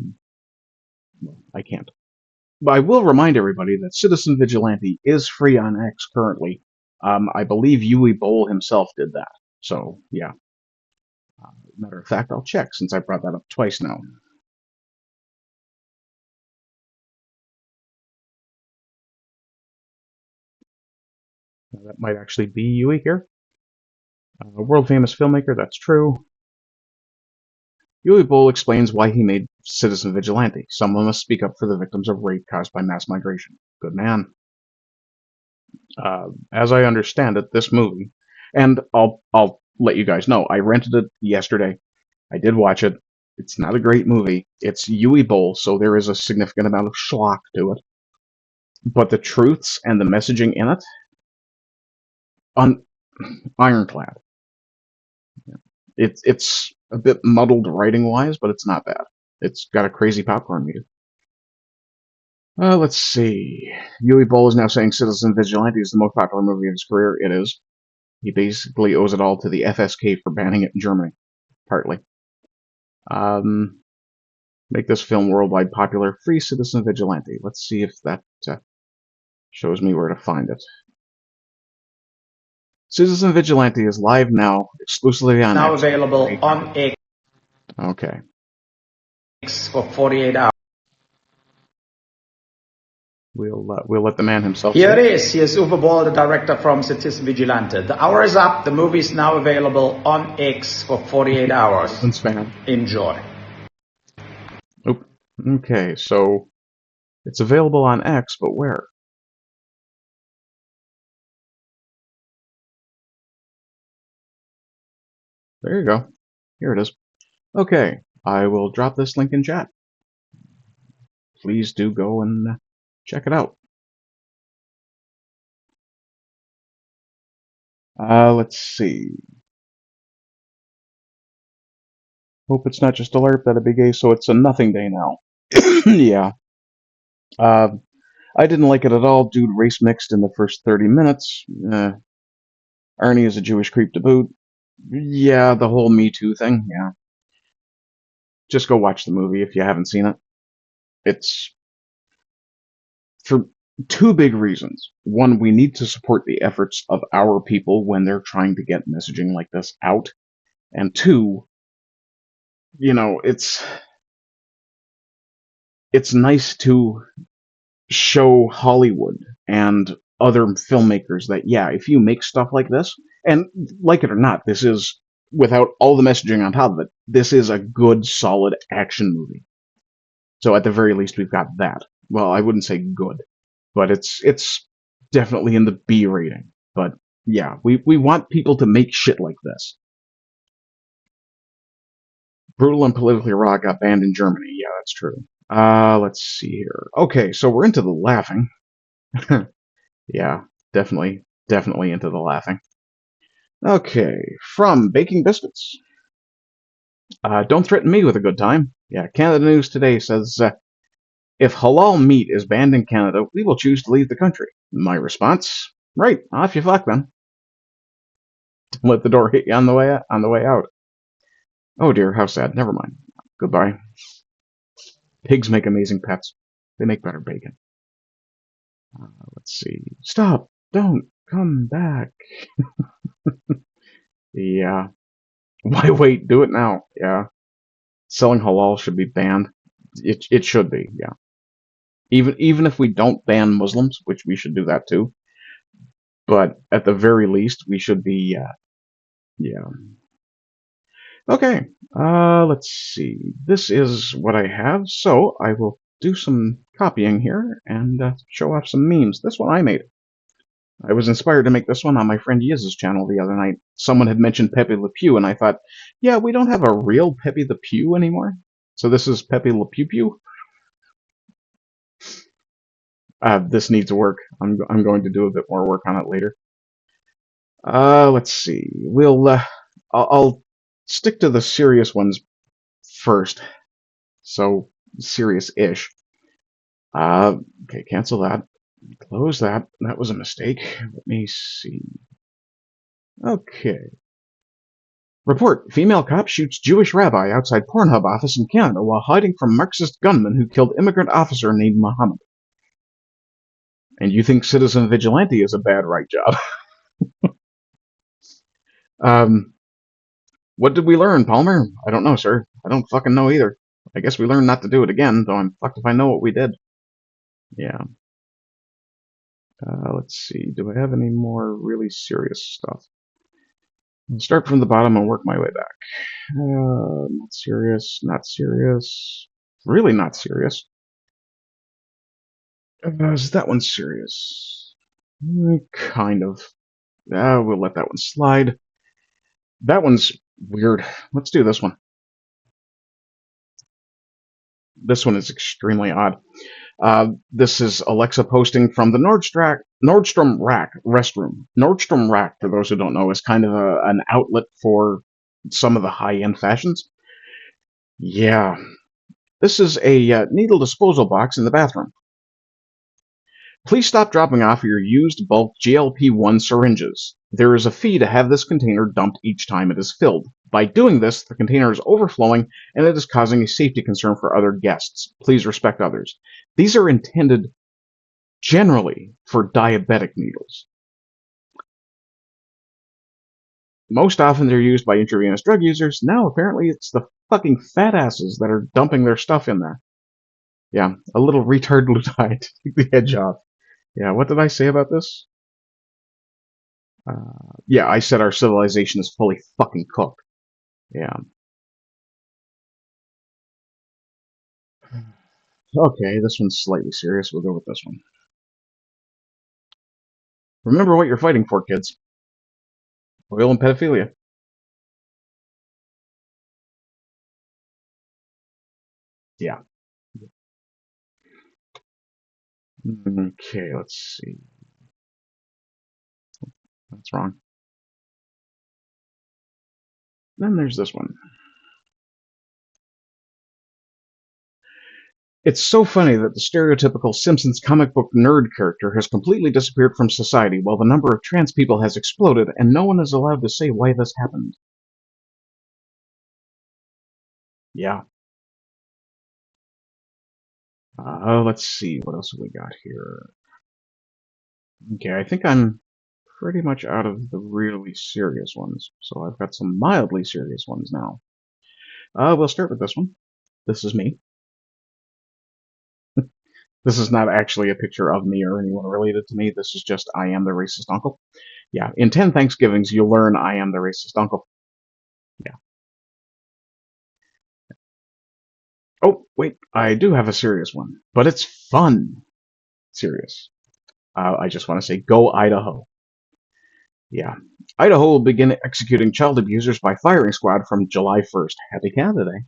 I can't. But I will remind everybody that Citizen Vigilante is free on X currently. I believe Uwe Boll himself did that. So, yeah. Matter of fact, I'll check since I brought that up twice now. That might actually be Yui here. A world-famous filmmaker, that's true. Yui Boll explains why he made Citizen Vigilante. Someone must speak up for the victims of rape caused by mass migration. Good man. As I understand it, this movie, and I'll let you guys know, I rented it yesterday. I did watch it. It's not a great movie. It's Yui Boll, so there is a significant amount of schlock to it. But the truths and the messaging in it, ironclad. It's a bit muddled writing-wise, but it's not bad. It's got a crazy popcorn meter. Let's see. Yui Boll is now saying Citizen Vigilante is the most popular movie of his career. It is. He basically owes it all to the FSK for banning it in Germany, partly. Make this film worldwide popular. Free Citizen Vigilante. Let's see if that shows me where to find it. Citizen Vigilante is live now, exclusively on now X. Available on X. Okay. For 48 hours. We'll let the man himself. Here it is. Here's Uwe Boll, the director from Citizen Vigilante. The hour is up. The movie is now available on X for 48 hours. Enjoy. Oop. Okay, so it's available on X, but where? There you go. Here it is. Okay, I will drop this link in chat. Please do go and check it out. Let's see. Hope it's not just alert that a big A, so it's a nothing day now. Yeah. I didn't like it at all. Dude race mixed in the first 30 minutes. Arnie is a Jewish creep to boot. Yeah, the whole Me Too thing, yeah. Just go watch the movie if you haven't seen it. It's for two big reasons. One, we need to support the efforts of our people when they're trying to get messaging like this out. And two, you know, it's nice to show Hollywood and other filmmakers that, yeah, if you make stuff like this, and like it or not, this is, without all the messaging on top of it, this is a good, solid action movie. So at the very least, we've got that. Well, I wouldn't say good, but it's definitely in the B rating. But yeah, we want people to make shit like this. Brutal and politically raw got banned in Germany. Yeah, that's true. Let's see here. Okay, so we're into the laughing. Yeah, definitely into the laughing. Okay, from Baking Biscuits. Don't threaten me with a good time. Yeah, Canada News Today says, if halal meat is banned in Canada, we will choose to leave the country. My response, right, off you fuck then. Let the door hit you on the way out. Oh dear, how sad. Never mind. Goodbye. Pigs make amazing pets. They make better bacon. Let's see. Stop! Don't come back. Yeah. Why wait? Do it now. Yeah. Selling halal should be banned. It should be. Yeah. Even if we don't ban Muslims, which we should do that too. But at the very least, we should be. Yeah. Okay. Let's see. This is what I have, so I will do some copying here and show off some memes. This one I made. I was inspired to make this one on my friend Yiz's channel the other night. Someone had mentioned Pepe Le Pew, and I thought, yeah, we don't have a real Pepe Le Pew anymore. So this is Pepe Le Pew Pew. This needs work. I'm going to do a bit more work on it later. Let's see. I'll stick to the serious ones first. So serious-ish. Okay, cancel that. Close that. That was a mistake. Let me see. Okay. Report. Female cop shoots Jewish rabbi outside Pornhub office in Canada while hiding from Marxist gunman who killed immigrant officer named Muhammad. And you think Citizen Vigilante is a bad right job. What did we learn, Palmer? I don't know, sir. I don't fucking know either. I guess we learned not to do it again, though I'm fucked if I know what we did. Yeah. Let's see. Do I have any more really serious stuff? I'll start from the bottom and work my way back. Not serious. Not serious. Really not serious. Is that one serious? Kind of. We'll let that one slide. That one's weird. Let's do this one. This one is extremely odd. This is Alexa posting from the Nordstrom Rack restroom. Nordstrom Rack, for those who don't know, is kind of an outlet for some of the high-end fashions. Yeah. This is a needle disposal box in the bathroom. Please stop dropping off your used bulk GLP-1 syringes. There is a fee to have this container dumped each time it is filled. By doing this, the container is overflowing and it is causing a safety concern for other guests. Please respect others. These are intended generally for diabetic needles. Most often they're used by intravenous drug users. Now apparently it's the fucking fat asses that are dumping their stuff in there. Yeah, a little retard Lutai to take the edge off. Yeah, what did I say about this? Yeah, I said our civilization is fully fucking cooked. Yeah. Okay, this one's slightly serious. We'll go with this one. Remember what you're fighting for, kids. Oil and pedophilia. Yeah. Okay, let's see. That's wrong. Then there's this one. It's so funny that the stereotypical Simpsons comic book nerd character has completely disappeared from society while the number of trans people has exploded and no one is allowed to say why this happened. Yeah. Let's see, what else have we got here? Okay, I think I'm pretty much out of the really serious ones, so I've got some mildly serious ones now. We'll start with this one. This is me. This is not actually a picture of me or anyone related to me. This is just I am the racist uncle. Yeah, in 10 Thanksgivings, you'll learn I am the racist uncle. Yeah. Oh, wait, I do have a serious one, but it's fun. Serious. I just want to say, go Idaho. Yeah. Idaho will begin executing child abusers by firing squad from July 1st. Happy Canada Day.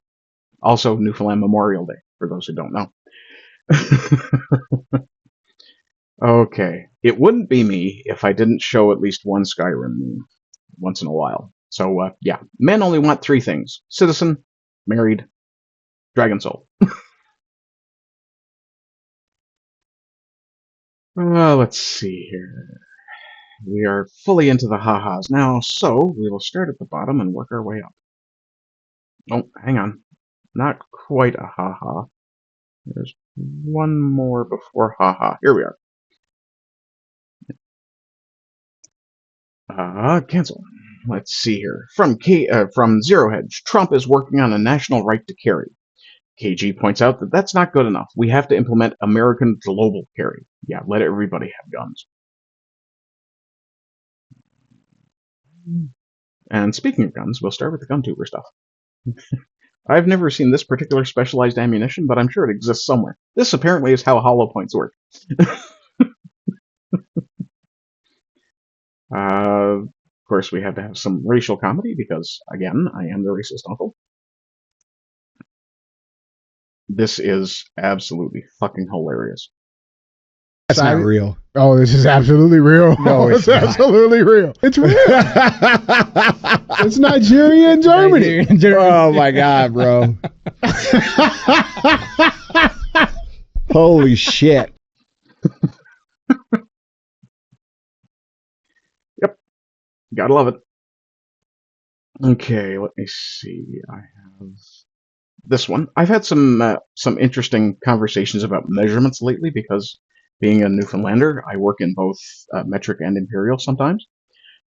Also, Newfoundland Memorial Day, for those who don't know. Okay. It wouldn't be me if I didn't show at least one Skyrim meme once in a while. So, yeah. Men only want 3 things. Citizen, married, Dragon Soul. Let's see here. We are fully into the ha-has now, so we will start at the bottom and work our way up. Oh, hang on. Not quite a ha-ha. There's one more before ha-ha. Here we are. Cancel. Let's see here. From Zero Hedge, Trump is working on a national right to carry. KG points out that that's not good enough. We have to implement American global carry. Yeah, let everybody have guns. And speaking of guns, we'll start with the gun-tuber stuff. I've never seen this particular specialized ammunition, but I'm sure it exists somewhere. This apparently is how hollow points work. Of course, we have to have some racial comedy because, again, I am the racist uncle. This is absolutely fucking hilarious. That's not real. Oh, this is absolutely real. No, it's absolutely real. It's real. It's Nigeria and Germany. Oh my God, bro. Holy shit. Yep. Gotta love it. Okay, let me see. I have this one. I've had some interesting conversations about measurements lately because being a Newfoundlander, I work in both metric and imperial sometimes.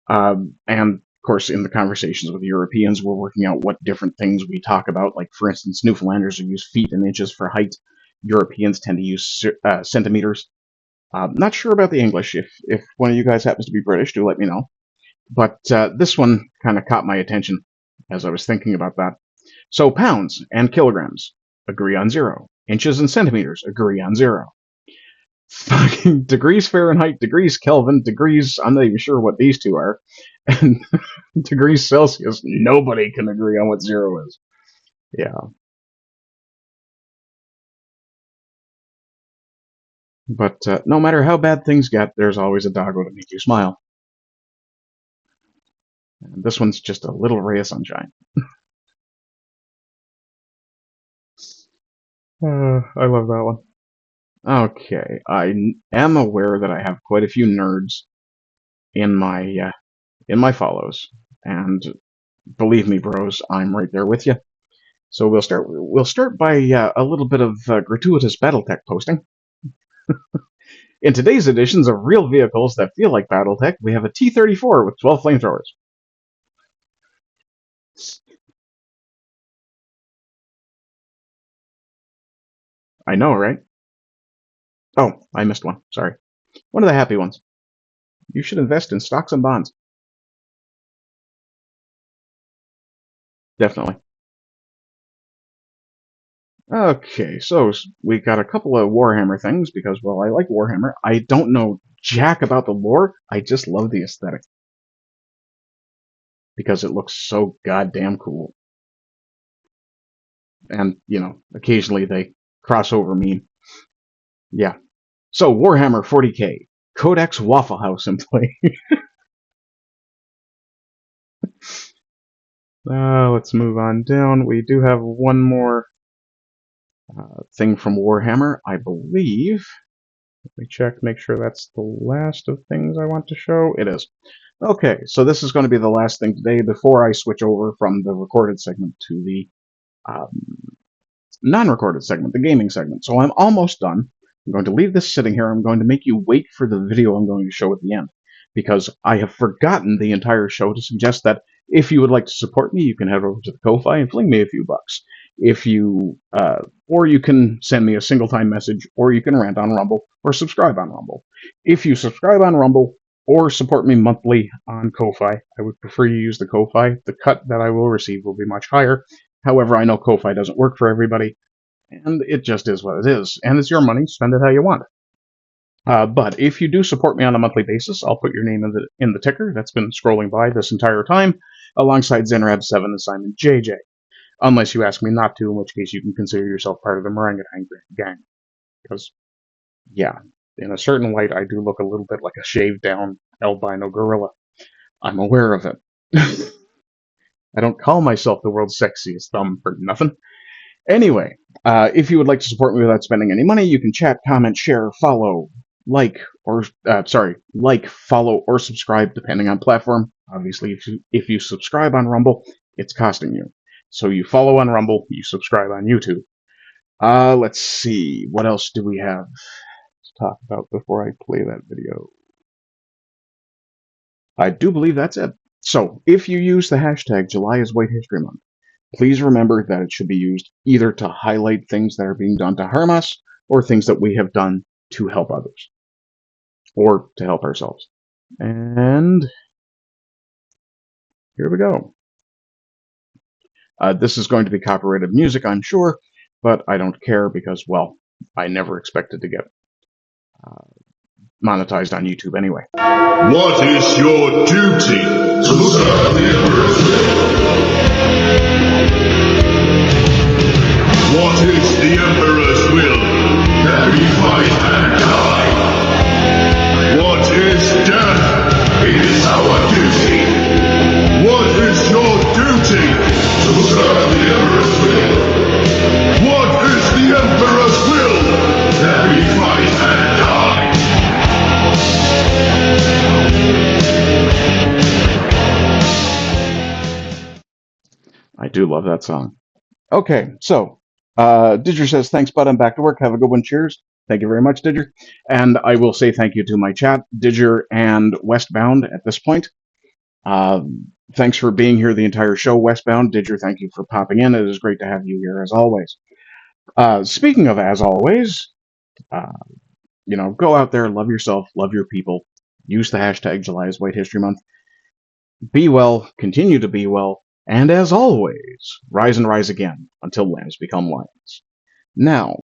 And course, in the conversations with Europeans, we're working out what different things we talk about. Like, for instance, Newfoundlanders use feet and inches for height. Europeans tend to use centimeters. Not sure about the English. If one of you guys happens to be British, do let me know. But this one kind of caught my attention as I was thinking about that. So pounds and kilograms agree on 0. Inches and centimeters agree on 0. Fucking degrees Fahrenheit, degrees Kelvin, degrees, I'm not even sure what these two are, and degrees Celsius, nobody can agree on what 0 is. Yeah. But no matter how bad things get, there's always a doggo to make you smile. And this one's just a little ray of sunshine. I love that one. Okay, I am aware that I have quite a few nerds in my follows, and believe me, bros, I'm right there with you. So we'll start by a little bit of gratuitous BattleTech posting. In today's editions of real vehicles that feel like BattleTech, we have a T-34 with 12 flamethrowers. I know, right? Oh, I missed one. Sorry. One of the happy ones. You should invest in stocks and bonds. Definitely. Okay, so we got a couple of Warhammer things because, well, I like Warhammer. I don't know jack about the lore. I just love the aesthetic. Because it looks so goddamn cool. And, you know, occasionally they cross over meme. Yeah. So, Warhammer 40k. Codex Waffle House in play. Let's move on down. We do have one more thing from Warhammer, I believe. Let me check, make sure that's the last of things I want to show. It is. Okay, so this is going to be the last thing today before I switch over from the recorded segment to the non-recorded segment, the gaming segment. So I'm almost done. I'm going to leave this sitting here. I'm going to make you wait for the video I'm going to show at the end, because I have forgotten the entire show to suggest that if you would like to support me, you can head over to the Ko-Fi and fling me a few bucks. If you, or you can send me a single-time message, or you can rant on Rumble, or subscribe on Rumble. If you subscribe on Rumble, or support me monthly on Ko-Fi, I would prefer you use the Ko-Fi. The cut that I will receive will be much higher. However, I know Ko-Fi doesn't work for everybody, and it just is what it is. And it's your money, spend it how you want. But if you do support me on a monthly basis, I'll put your name in the ticker that's been scrolling by this entire time, alongside Zenrab7 and Simon JJ. Unless you ask me not to, in which case you can consider yourself part of the Morangatang gang. Because, yeah, in a certain light, I do look a little bit like a shaved-down albino gorilla. I'm aware of it. I don't call myself the world's sexiest thumb for nothing. Anyway, if you would like to support me without spending any money, you can chat, comment, share, follow, like, follow, or subscribe, depending on platform. Obviously, if you subscribe on Rumble, it's costing you. So you follow on Rumble, you subscribe on YouTube. Let's see, what else do we have to talk about before I play that video? I do believe that's it. So, if you use the hashtag July is White History Month, please remember that it should be used either to highlight things that are being done to harm us, or things that we have done to help others, or to help ourselves. And here we go. This is going to be copyrighted music, I'm sure, but I don't care because, well, I never expected to get monetized on YouTube anyway. What is your duty to serve the Emperor's will? What is the Emperor's will? That we fight and die. What is death? It is our duty. What is your duty to serve the Emperor's will? What is the Emperor's will? That we fight and die. I do love that song. Okay, so Didger says, thanks, bud. I'm back to work. Have a good one. Cheers. Thank you very much, Didger. And I will say thank you to my chat, Didger and Westbound at this point. Thanks for being here the entire show, Westbound. Didger, thank you for popping in. It is great to have you here, as always. Speaking of as always, go out there, love yourself, love your people, use the hashtag July is White History Month. Be well, continue to be well, and as always, rise and rise again until lambs become lions. Now,